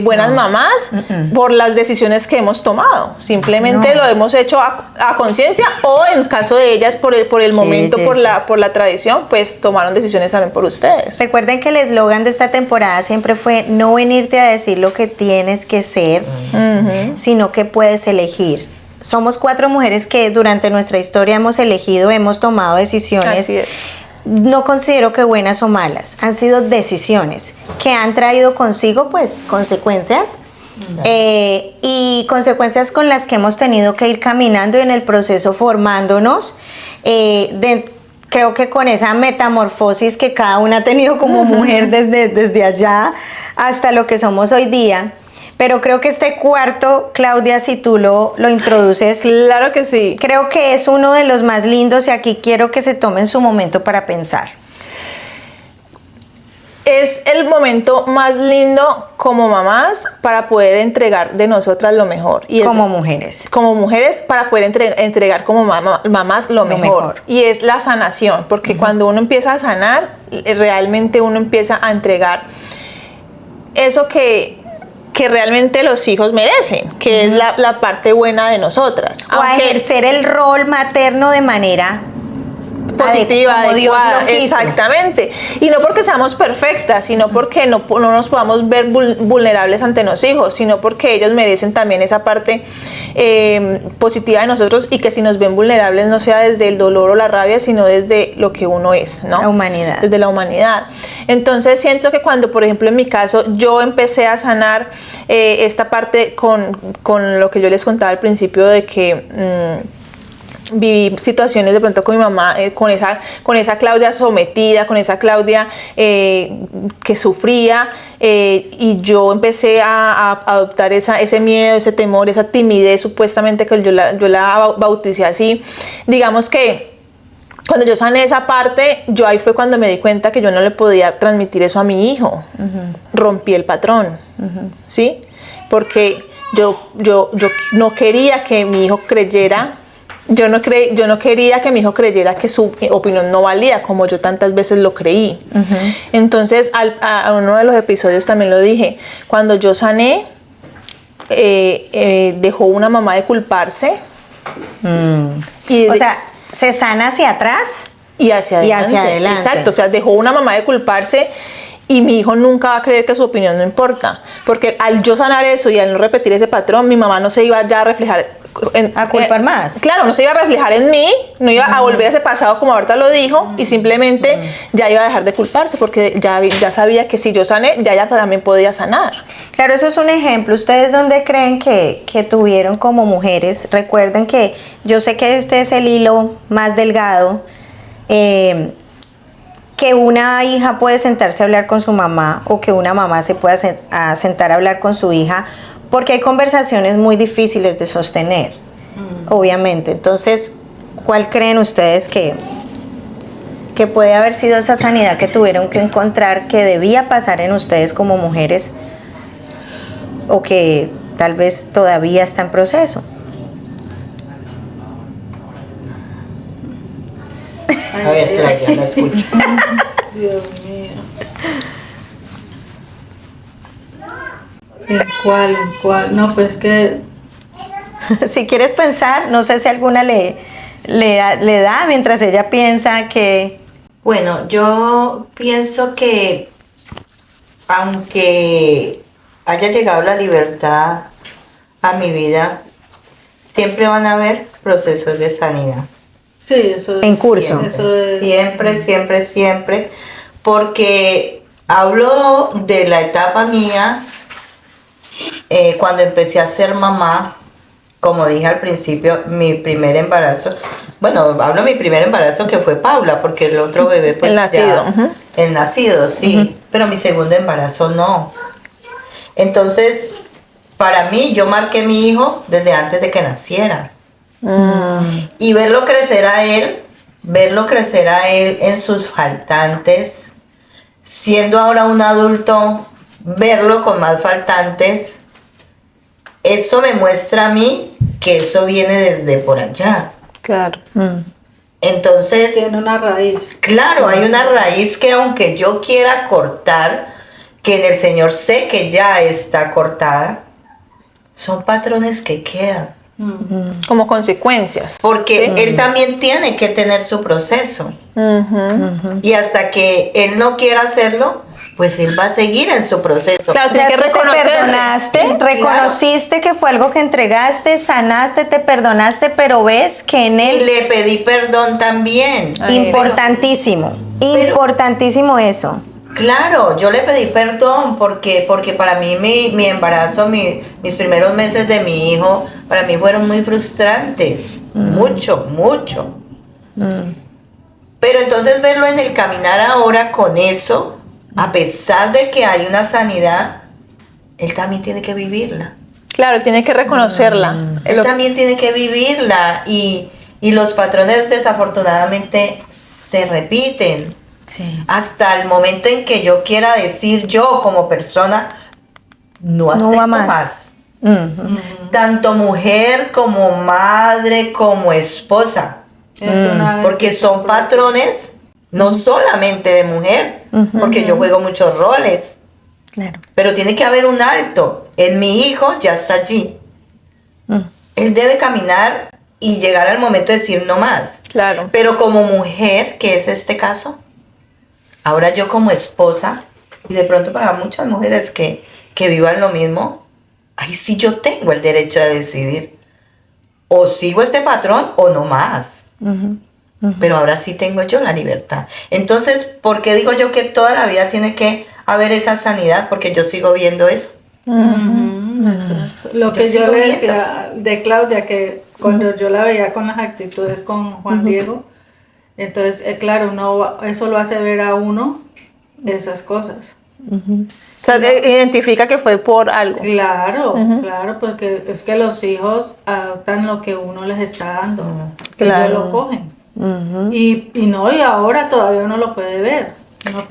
buenas mamás por las decisiones que hemos tomado. Simplemente lo hemos hecho a conciencia, o en caso de ellas, por el momento, por la tradición, pues tomaron decisiones también por ustedes. Recuerden que el eslogan de esta temporada siempre fue no venirte a decir lo que tienes que ser, sino que puedes elegir. Somos 4 mujeres que durante nuestra historia hemos elegido, hemos tomado decisiones. Así es. No considero que buenas o malas, han sido decisiones que han traído consigo pues consecuencias, y consecuencias con las que hemos tenido que ir caminando y en el proceso formándonos, creo que con esa metamorfosis que cada una ha tenido como mujer desde allá hasta lo que somos hoy día. Pero creo que este cuarto, Claudia, si tú lo introduces. Claro que sí. Creo que es uno de los más lindos, y aquí quiero que se tomen su momento para pensar. Es el momento más lindo como mamás para poder entregar de nosotras lo mejor. Y como mujeres. Como mujeres, para poder entregar como mamás lo mejor. Y es la sanación, porque cuando uno empieza a sanar, realmente uno empieza a entregar eso que realmente los hijos merecen, que es la parte buena de nosotras. O a ejercer el rol materno de manera positiva, como Dios lo quiso. Exactamente. Y no porque seamos perfectas, sino porque no nos podamos ver vulnerables ante los hijos, sino porque ellos merecen también esa parte positiva de nosotros, y que si nos ven vulnerables no sea desde el dolor o la rabia, sino desde lo que uno es, ¿no? La humanidad. Desde la humanidad. Entonces siento que cuando, por ejemplo, en mi caso, yo empecé a sanar esta parte con lo que yo les contaba al principio, de que viví situaciones de pronto con mi mamá, con esa Claudia sometida, con esa Claudia que sufría, y yo empecé a adoptar ese miedo, ese temor, esa timidez supuestamente que yo la bauticé así. Digamos que cuando yo sané esa parte, yo ahí fue cuando me di cuenta que yo no le podía transmitir eso a mi hijo. Rompí el patrón, ¿sí? Porque yo no quería que mi hijo creyera, yo no quería que mi hijo creyera que su opinión no valía, como yo tantas veces lo creí. Entonces, a uno de los episodios también lo dije, cuando yo sané, dejó una mamá de culparse. O sea, se sana hacia atrás y hacia adelante. Exacto, o sea, dejó una mamá de culparse y mi hijo nunca va a creer que su opinión no importa. Porque al yo sanar eso y al no repetir ese patrón, mi mamá no se iba ya a reflejar a culpar más. Claro, no se iba a reflejar en mí, no iba a volver a ese pasado como ahorita lo dijo, y simplemente ya iba a dejar de culparse porque ya sabía que si yo sané, ya ella también podía sanar. Claro, eso es un ejemplo. ¿Ustedes dónde creen que tuvieron como mujeres? Recuerden que yo sé que este es el hilo más delgado, que una hija puede sentarse a hablar con su mamá o que una mamá se pueda sentar a hablar con su hija, porque hay conversaciones muy difíciles de sostener, obviamente. Entonces, ¿cuál creen ustedes que puede haber sido esa sanidad que tuvieron que encontrar, que debía pasar en ustedes como mujeres, o que tal vez todavía está en proceso? A ver, Claudia, la escucho. Dios mío. ¿En cuál? No, pues que... Si quieres pensar, no sé si alguna le da mientras ella piensa que... Bueno, yo pienso que aunque haya llegado la libertad a mi vida, siempre van a haber procesos de sanidad. Sí, eso es... En curso. Eso es... Siempre, porque hablo de la etapa mía cuando empecé a ser mamá. Como dije al principio, mi primer embarazo, bueno, hablo de mi primer embarazo que fue Paula, porque el otro bebé pues el nacido. El nacido, sí, pero mi segundo embarazo no. Entonces, para mí, yo marqué a mi hijo desde antes de que naciera. Y verlo crecer a él en sus faltantes, siendo ahora un adulto, verlo con más faltantes, esto me muestra a mí que eso viene desde por allá. Claro. Entonces, Tiene una raíz. claro, hay una raíz que aunque yo quiera cortar, que en el Señor sé que ya está cortada, son patrones que quedan. Como consecuencias. Porque Él también tiene que tener su proceso. Y hasta que Él no quiera hacerlo, pues Él va a seguir en su proceso. Claro, tiene que ¿Te reconocerse. perdonaste? Sí, claro. ¿Reconociste que fue algo que entregaste, sanaste, te perdonaste, pero ves que en Y él... le pedí perdón también. Importantísimo, importantísimo eso. Claro, yo le pedí perdón porque para mí mi embarazo, mis primeros meses de mi hijo, para mí fueron muy frustrantes. Mucho. Pero entonces verlo en el caminar ahora con eso, a pesar de que hay una sanidad, él también tiene que vivirla. Claro, él tiene que reconocerla. Él también tiene que vivirla y los patrones desafortunadamente se repiten. Sí. Hasta el momento en que yo quiera decir yo como persona, no acepto va más. más. Tanto mujer como madre como esposa. Es una Porque son patrones no solamente de mujer, porque yo juego muchos roles. Claro. Pero tiene que haber un alto. En mi hijo ya está allí. Él debe caminar y llegar al momento de decir no más. Claro. Pero como mujer, que es este caso, ahora yo como esposa, y de pronto para muchas mujeres que vivan lo mismo, ahí sí yo tengo el derecho de decidir. O sigo este patrón o no más. Pero ahora sí tengo yo la libertad. Entonces, ¿por qué digo yo que toda la vida tiene que haber esa sanidad? Porque yo sigo viendo eso. Lo que Yo yo sigo le viendo. decía de Claudia, que cuando yo la veía con las actitudes con Juan Diego, entonces, claro, eso lo hace ver a uno esas cosas. O sea, identifica que fue por algo. Claro, claro, porque es que los hijos adoptan lo que uno les está dando. Claro. Ellos lo cogen. Y ahora todavía uno lo puede ver.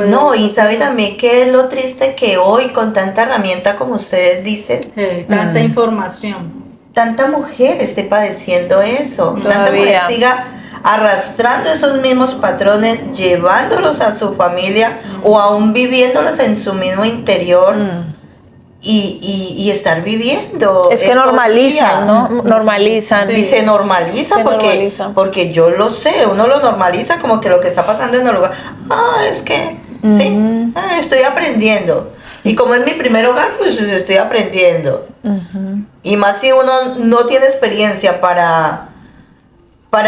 No, y sabe también que es lo triste que hoy con tanta herramienta como ustedes dicen, tanta información. tanta mujer esté padeciendo eso, tanta Todavía. mujer siga arrastrando esos mismos patrones, llevándolos a su familia o aún viviéndolos en su mismo interior y estar viviendo. Es que eso normalizan, día. ¿no? Normalizan. Y se normaliza Se porque, normaliza. porque yo lo sé, uno lo normaliza como que lo que está pasando en el lugar. Es que sí, estoy aprendiendo. Y como es mi primer hogar, pues estoy aprendiendo. Y más si uno no tiene experiencia para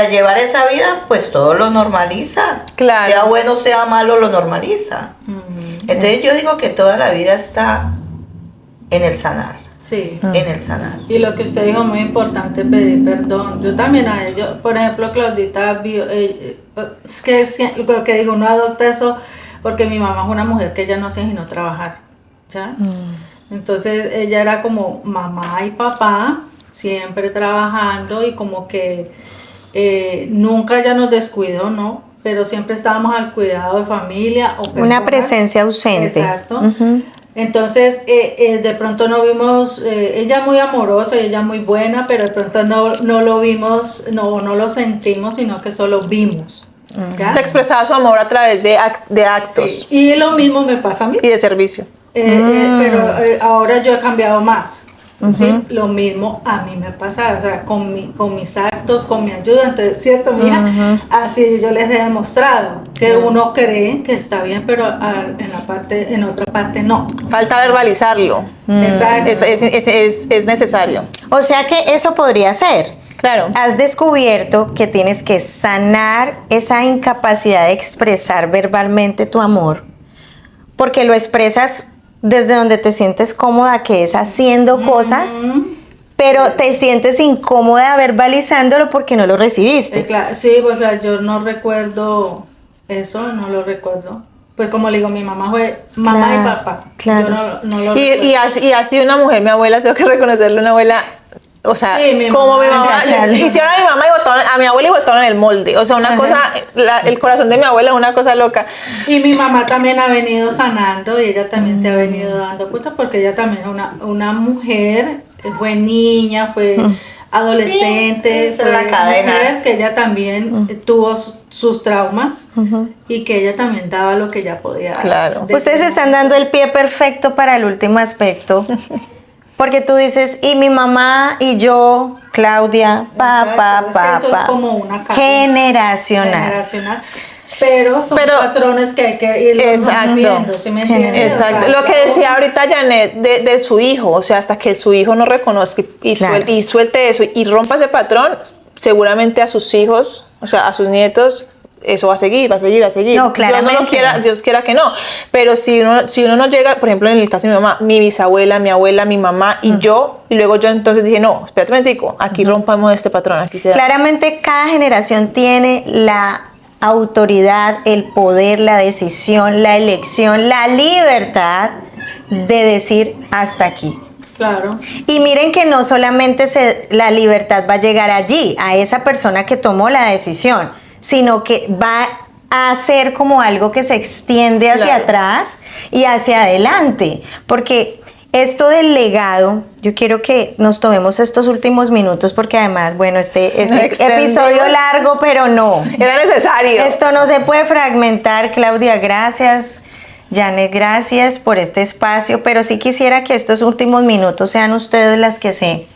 llevar esa vida, pues todo lo normaliza. Claro. Sea bueno, sea malo, lo normaliza. Entonces yo digo que toda la vida está en el sanar. Sí. En el sanar. Y lo que usted dijo muy importante, pedir perdón. Yo también a ellos, por ejemplo, Claudita, es que lo que digo, uno adopta eso porque mi mamá es una mujer que ella no se imaginó trabajar, ¿ya? Entonces ella era como mamá y papá, siempre trabajando y como que nunca ella nos descuidó, ¿no? Pero siempre estábamos al cuidado de familia o personas. Una presencia ausente. Exacto. Entonces, de pronto no vimos, ella muy amorosa y ella muy buena, pero de pronto no lo vimos, no lo sentimos, sino que solo vimos. ¿ya? Se expresaba su amor a través de actos Sí. Y lo mismo me pasa a mí. y de servicio. Pero ahora yo he cambiado más. ¿sí? Lo mismo a mí me pasa, o sea, con mis actos, con mi ayuda, entonces, ¿cierto, mija? Así yo les he demostrado que uno cree que está bien, pero en otra parte no. Falta verbalizarlo. Exacto. Es necesario. O sea que eso podría ser. Claro. Has descubierto que tienes que sanar esa incapacidad de expresar verbalmente tu amor, porque lo expresas desde donde te sientes cómoda, que es haciendo cosas, pero te sientes incómoda verbalizándolo porque no lo recibiste. Sí, o sea, yo no recuerdo eso, no lo recuerdo. Pues como le digo, mi mamá fue mamá Claro, y papá. claro. Yo no lo Y recuerdo. así una mujer, mi abuela, tengo que reconocerle, una abuela, o sea, Sí, mi como mamá, mi mamá, Chale. hicieron a mi mamá y botaron, a mi abuela y botaron en el molde, o sea, una cosa, el corazón de mi abuela es una cosa loca. Y mi mamá también ha venido sanando y ella también se ha venido dando cuenta porque ella también es una mujer, fue niña, fue adolescente, esa fue es la cadena. mujer que ella también tuvo sus traumas y que ella también daba lo que ella podía dar. Claro. Ustedes están dando el pie perfecto para el último aspecto, porque tú dices, y mi mamá y yo, Claudia, Exacto, es que eso es como una cadena generacional. Pero son patrones que hay que ir rompiendo, ¿sí me entiendes? Exacto. O sea, Lo que decía ahorita Janet de su hijo, o sea, hasta que su hijo no reconozca y suelte eso y rompa ese patrón, seguramente a sus hijos, o sea, a sus nietos, eso va a seguir. No, claramente. Dios quiera que no. Pero si uno no llega, por ejemplo, en el caso de mi mamá, mi bisabuela, mi abuela, mi mamá y yo, y luego yo entonces dije, no, espérate un momentico, aquí rompamos este patrón, aquí se da. Claramente cada generación tiene la autoridad, el poder, la decisión, la elección, la libertad de decir hasta aquí. Claro. Y miren que no solamente la libertad va a llegar allí, a esa persona que tomó la decisión, sino que va a ser como algo que se extiende hacia atrás y hacia adelante. Porque esto del legado, yo quiero que nos tomemos estos últimos minutos porque además, bueno, este episodio largo, pero no. Era necesario. Esto no se puede fragmentar. Claudia, gracias. Janet, gracias por este espacio, pero sí quisiera que estos últimos minutos sean ustedes las que se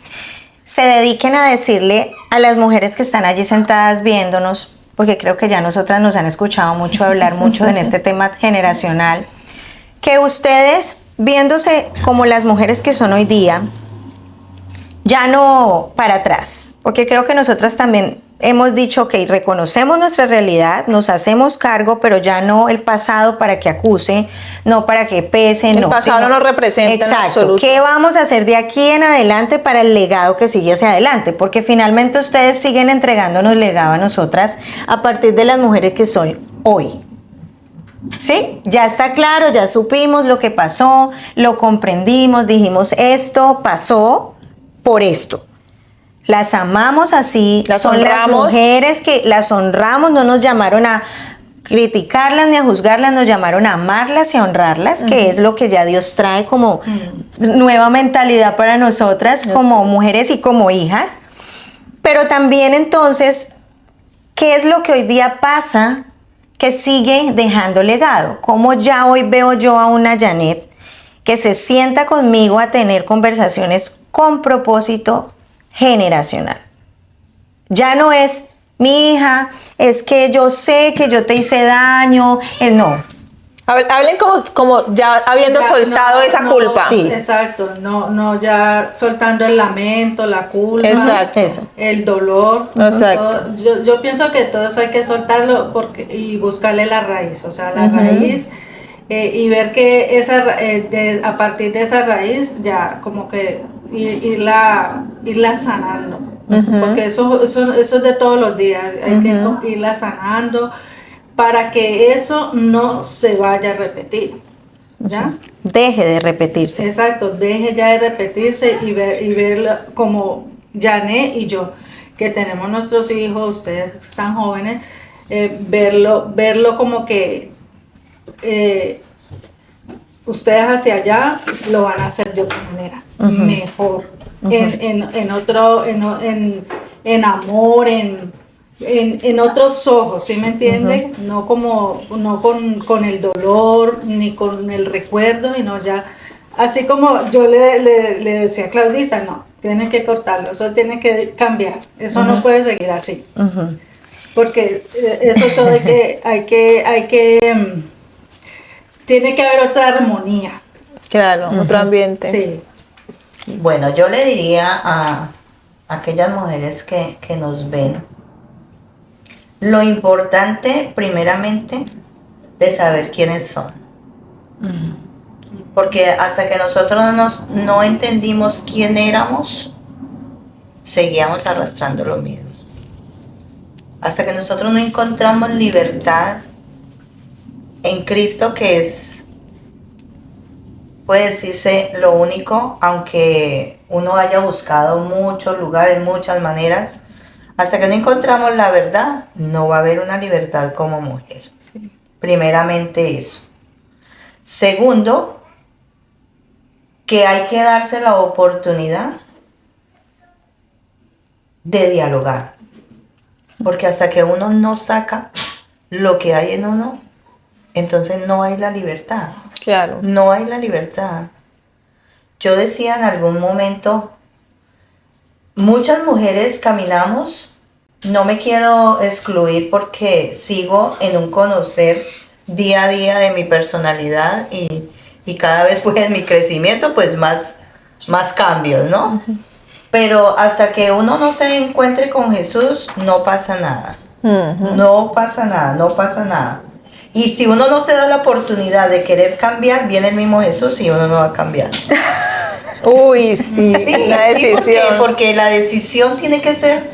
dediquen a decirle a las mujeres que están allí sentadas viéndonos, porque creo que ya nosotras nos han escuchado mucho hablar mucho en este tema generacional, que ustedes, viéndose como las mujeres que son hoy día, ya no para atrás, porque creo que nosotras también hemos dicho que reconocemos nuestra realidad, nos hacemos cargo, pero ya no el pasado para que acuse, no para que pese, el pasado no nos representa. Exacto. En absoluto. ¿Qué vamos a hacer de aquí en adelante para el legado que sigue hacia adelante? Porque finalmente ustedes siguen entregándonos legado a nosotras a partir de las mujeres que son hoy. ¿Sí? Ya está claro, ya supimos lo que pasó, lo comprendimos, dijimos esto pasó por esto. Las amamos así, Las son las honramos. mujeres que las honramos, no nos llamaron a criticarlas ni a juzgarlas, nos llamaron a amarlas y a honrarlas, que es lo que ya Dios trae como nueva mentalidad para nosotras como mujeres y como hijas. Pero también entonces, ¿qué es lo que hoy día pasa que sigue dejando legado? ¿Cómo ya hoy veo yo a una Janet que se sienta conmigo a tener conversaciones con propósito generacional? Ya no es mi hija, es que yo sé que yo te hice daño, no. Hablen como ya habiendo Ya, soltado esa culpa. Sí. Exacto, no ya soltando el lamento, la culpa, Exacto. Eso. el dolor. Exacto. Yo pienso que todo eso hay que soltarlo y buscarle la raíz, o sea, la raíz, y ver que a partir de esa raíz ya como que irla sanando, porque eso es de todos los días, hay que irla sanando para que eso no se vaya a repetir, ¿ya? Deje de repetirse. Exacto, deje ya de repetirse y verlo como Janet y yo, que tenemos nuestros hijos, ustedes están jóvenes, verlo como que ustedes hacia allá lo van a hacer de otra manera, mejor, en amor, en otros ojos, ¿sí me entiende? No con el dolor ni con el recuerdo, y no ya, así como yo le decía a Claudita, no, tiene que cortarlo, eso tiene que cambiar, eso no puede seguir así, porque eso todo tiene que haber otra armonía. Claro, otro ambiente. Sí. Bueno, yo le diría a aquellas mujeres que nos ven, lo importante, primeramente, de saber quiénes son. Porque hasta que nosotros no entendimos quién éramos, seguíamos arrastrando lo mismo. Hasta que nosotros no encontramos libertad en Cristo, que es, puede decirse, lo único, aunque uno haya buscado muchos lugares, muchas maneras, hasta que no encontramos la verdad, no va a haber una libertad como mujer. Sí. Primeramente eso. Segundo, que hay que darse la oportunidad de dialogar. Porque hasta que uno no saca lo que hay en uno, entonces no hay la libertad. Claro. No hay la libertad. Yo decía en algún momento, muchas mujeres caminamos, no me quiero excluir porque sigo en un conocer día a día de mi personalidad y cada vez pues en mi crecimiento pues más cambios, ¿no? Pero hasta que uno no se encuentre con Jesús, no pasa nada. No pasa nada, no pasa nada. Y si uno no se da la oportunidad de querer cambiar, viene el mismo Jesús y uno no va a cambiar. Uy, sí, Sí, una sí, decisión. porque la decisión tiene que ser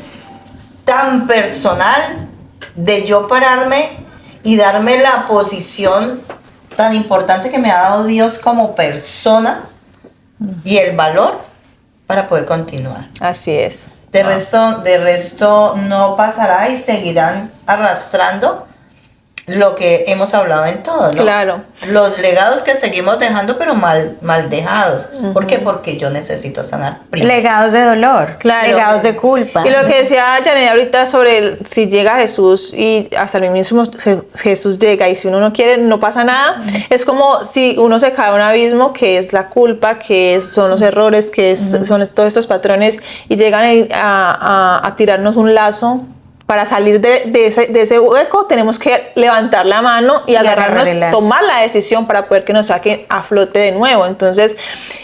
tan personal de yo pararme y darme la posición tan importante que me ha dado Dios como persona y el valor para poder continuar. Así es. De resto no pasará y seguirán arrastrando lo que hemos hablado en todo, ¿no? Claro. Los legados que seguimos dejando, pero mal dejados. ¿Por qué? Porque yo necesito sanar primero. Legados de dolor, Claro. legados de culpa. Y lo que decía Janet ahorita sobre si llega Jesús y hasta el mismo Jesús llega y si uno no quiere no pasa nada, es como si uno se cae a un abismo que es la culpa, son los errores, son todos estos patrones y llegan a tirarnos un lazo. Para salir de ese hueco tenemos que levantar la mano y agarrarnos, agarrar el lazo. tomar la decisión para poder que nos saquen a flote de nuevo. Entonces,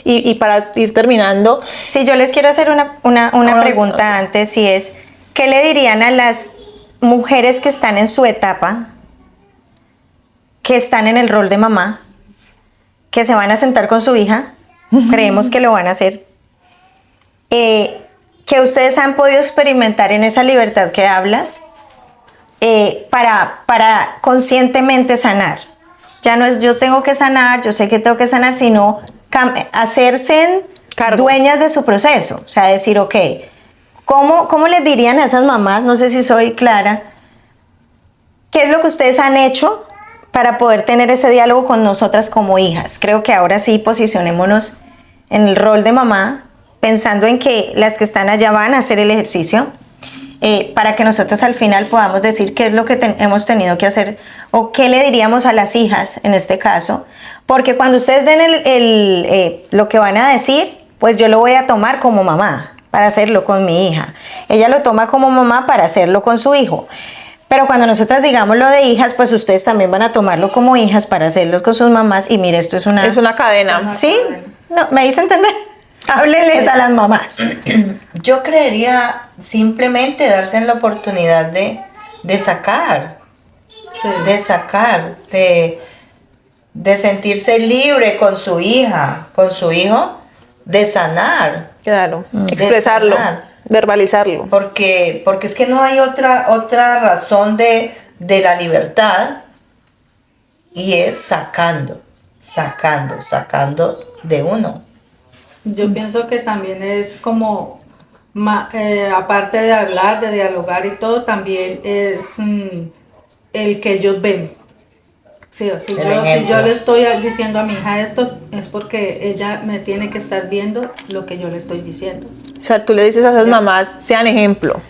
y para ir terminando, Sí, yo les quiero hacer una pregunta antes, y es, ¿qué le dirían a las mujeres que están en su etapa, que están en el rol de mamá, que se van a sentar con su hija? Creemos que lo van a hacer. Que ustedes han podido experimentar en esa libertad que hablas, para conscientemente sanar. Ya no es yo tengo que sanar, yo sé que tengo que sanar, sino hacerse Cargo. dueñas de su proceso. O sea, decir, ok, ¿cómo les dirían a esas mamás? No sé si soy clara. ¿Qué es lo que ustedes han hecho para poder tener ese diálogo con nosotras como hijas? Creo que ahora sí posicionémonos en el rol de mamá, pensando en que las que están allá van a hacer el ejercicio, para que nosotros al final podamos decir qué es lo que hemos tenido que hacer o qué le diríamos a las hijas en este caso. Porque cuando ustedes den lo que van a decir, pues yo lo voy a tomar como mamá para hacerlo con mi hija. Ella lo toma como mamá para hacerlo con su hijo. Pero cuando nosotras digamos lo de hijas, pues ustedes también van a tomarlo como hijas para hacerlo con sus mamás. Y mire, esto es una... Es una cadena. ¿Sí? No, ¿me hice entender? Háblenles a las mamás. Yo creería simplemente darse la oportunidad de sacar, Sí. de sentirse libre con su hija, con su hijo, de sanar. Claro. Expresarlo, sanar. verbalizarlo. Porque es que no hay otra razón de la libertad, y es sacando de uno. Yo pienso que también es como, aparte de hablar, de dialogar y todo, también es el que ellos ven. Sí, si yo le estoy diciendo a mi hija esto, es porque ella me tiene que estar viendo lo que yo le estoy diciendo. O sea, tú le dices a esas mamás, sean ejemplo,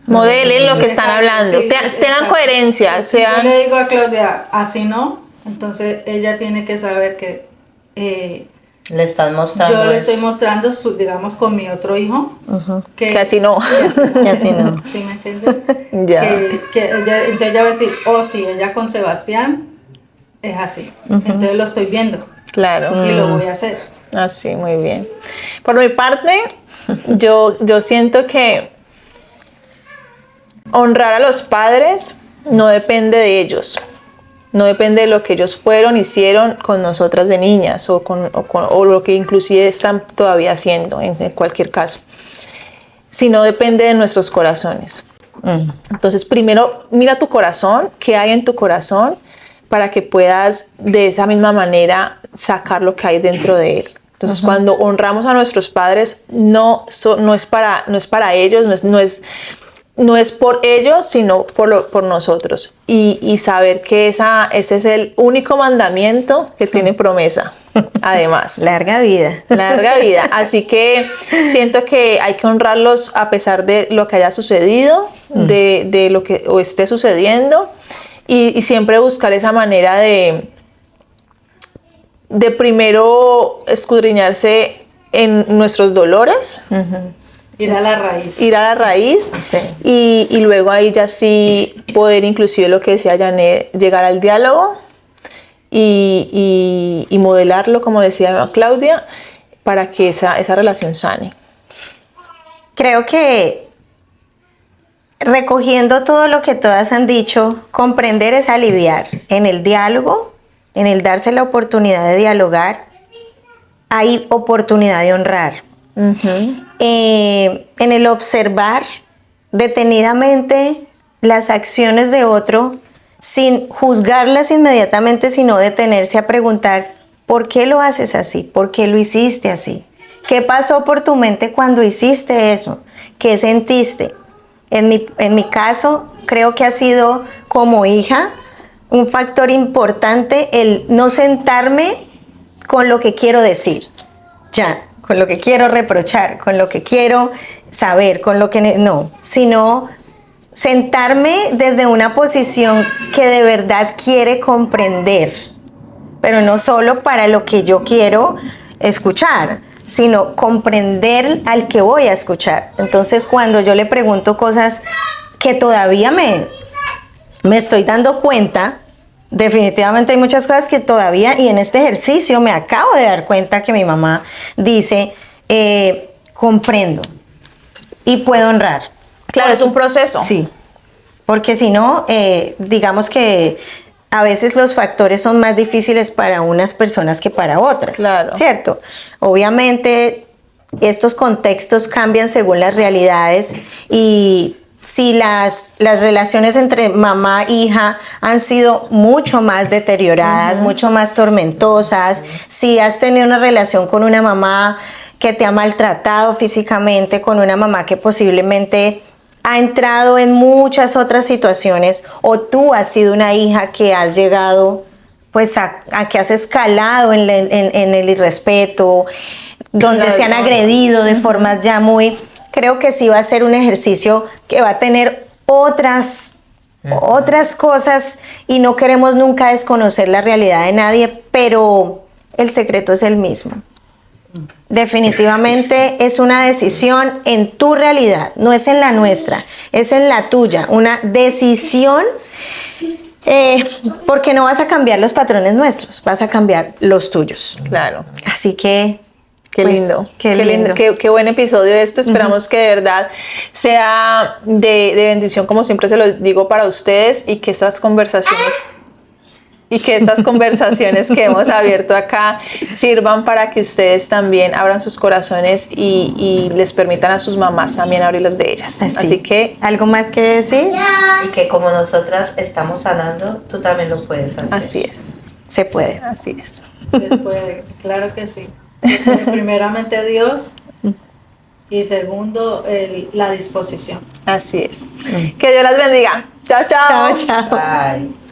modelen lo que están hablando, Sí, tengan exacto. coherencia, Si sean... yo le digo a Claudia, así no, entonces ella tiene que saber que Le estás mostrando yo le eso. estoy mostrando, digamos, con mi otro hijo, Que así no. Que así no. ¿Sí me entiendes? Ya. Entonces ella va a decir, oh, sí, ella con Sebastián es así. Entonces lo estoy viendo Claro. y lo voy a hacer. Así, muy bien. Por mi parte, yo siento que honrar a los padres no depende de ellos. No depende de lo que ellos fueron, hicieron con nosotras de niñas o lo que inclusive están todavía haciendo en cualquier caso. Sino depende de nuestros corazones. Entonces, primero mira tu corazón, qué hay en tu corazón, para que puedas de esa misma manera sacar lo que hay dentro de él. Entonces, cuando honramos a nuestros padres, no es para ellos, no es por ellos, sino por nosotros. Y saber que ese es el único mandamiento que tiene promesa, además. Larga vida. Larga vida. Así que siento que hay que honrarlos a pesar de lo que haya sucedido, de lo que o esté sucediendo, y siempre buscar esa manera de primero escudriñarse en nuestros dolores. Ir a la raíz. Ir a la raíz, Sí. y luego ahí ya sí poder, inclusive lo que decía Janet, llegar al diálogo y modelarlo, como decía Claudia, para que esa relación sane. Creo que recogiendo todo lo que todas han dicho, comprender es aliviar. En el diálogo, en el darse la oportunidad de dialogar, hay oportunidad de honrar. En el observar detenidamente las acciones de otro sin juzgarlas inmediatamente, sino detenerse a preguntar, ¿por qué lo haces así? ¿Por qué lo hiciste así? ¿Qué pasó por tu mente cuando hiciste eso? ¿Qué sentiste? En mi caso, creo que ha sido como hija un factor importante el no sentarme con lo que quiero decir. Ya, con lo que quiero reprochar, con lo que quiero saber, con lo que no, sino sentarme desde una posición que de verdad quiere comprender, pero no solo para lo que yo quiero escuchar, sino comprender al que voy a escuchar. Entonces, cuando yo le pregunto cosas que todavía me estoy dando cuenta, definitivamente hay muchas cosas que todavía, y en este ejercicio me acabo de dar cuenta que mi mamá dice, comprendo y puedo honrar. Claro, es un proceso. Sí, porque si no, digamos que a veces los factores son más difíciles para unas personas que para otras. Claro. ¿Cierto? Obviamente, estos contextos cambian según las realidades y si las relaciones entre mamá e hija han sido mucho más deterioradas, mucho más tormentosas, si has tenido una relación con una mamá que te ha maltratado físicamente, con una mamá que posiblemente ha entrado en muchas otras situaciones, o tú has sido una hija que has llegado pues a que has escalado en el irrespeto, donde se han agredido de formas ya muy... Creo que sí va a ser un ejercicio que va a tener otras cosas y no queremos nunca desconocer la realidad de nadie, pero el secreto es el mismo. Definitivamente es una decisión en tu realidad, no es en la nuestra, es en la tuya, una decisión, porque no vas a cambiar los patrones nuestros, vas a cambiar los tuyos. Claro. Así que Qué pues, lindo, qué lindo. qué buen episodio este. Esperamos que de verdad sea de bendición, como siempre se lo digo, para ustedes, y que estas conversaciones que hemos abierto acá sirvan para que ustedes también abran sus corazones y les permitan a sus mamás también abrirlos de ellas. Así que, ¿algo más que decir? Y que como nosotras estamos sanando, tú también lo puedes hacer. así es, Se puede. así es. Se puede, claro que sí. Se puede, primeramente Dios y segundo la disposición. Así es. Que Dios las bendiga. Chao, chao. Chao, chao. Bye.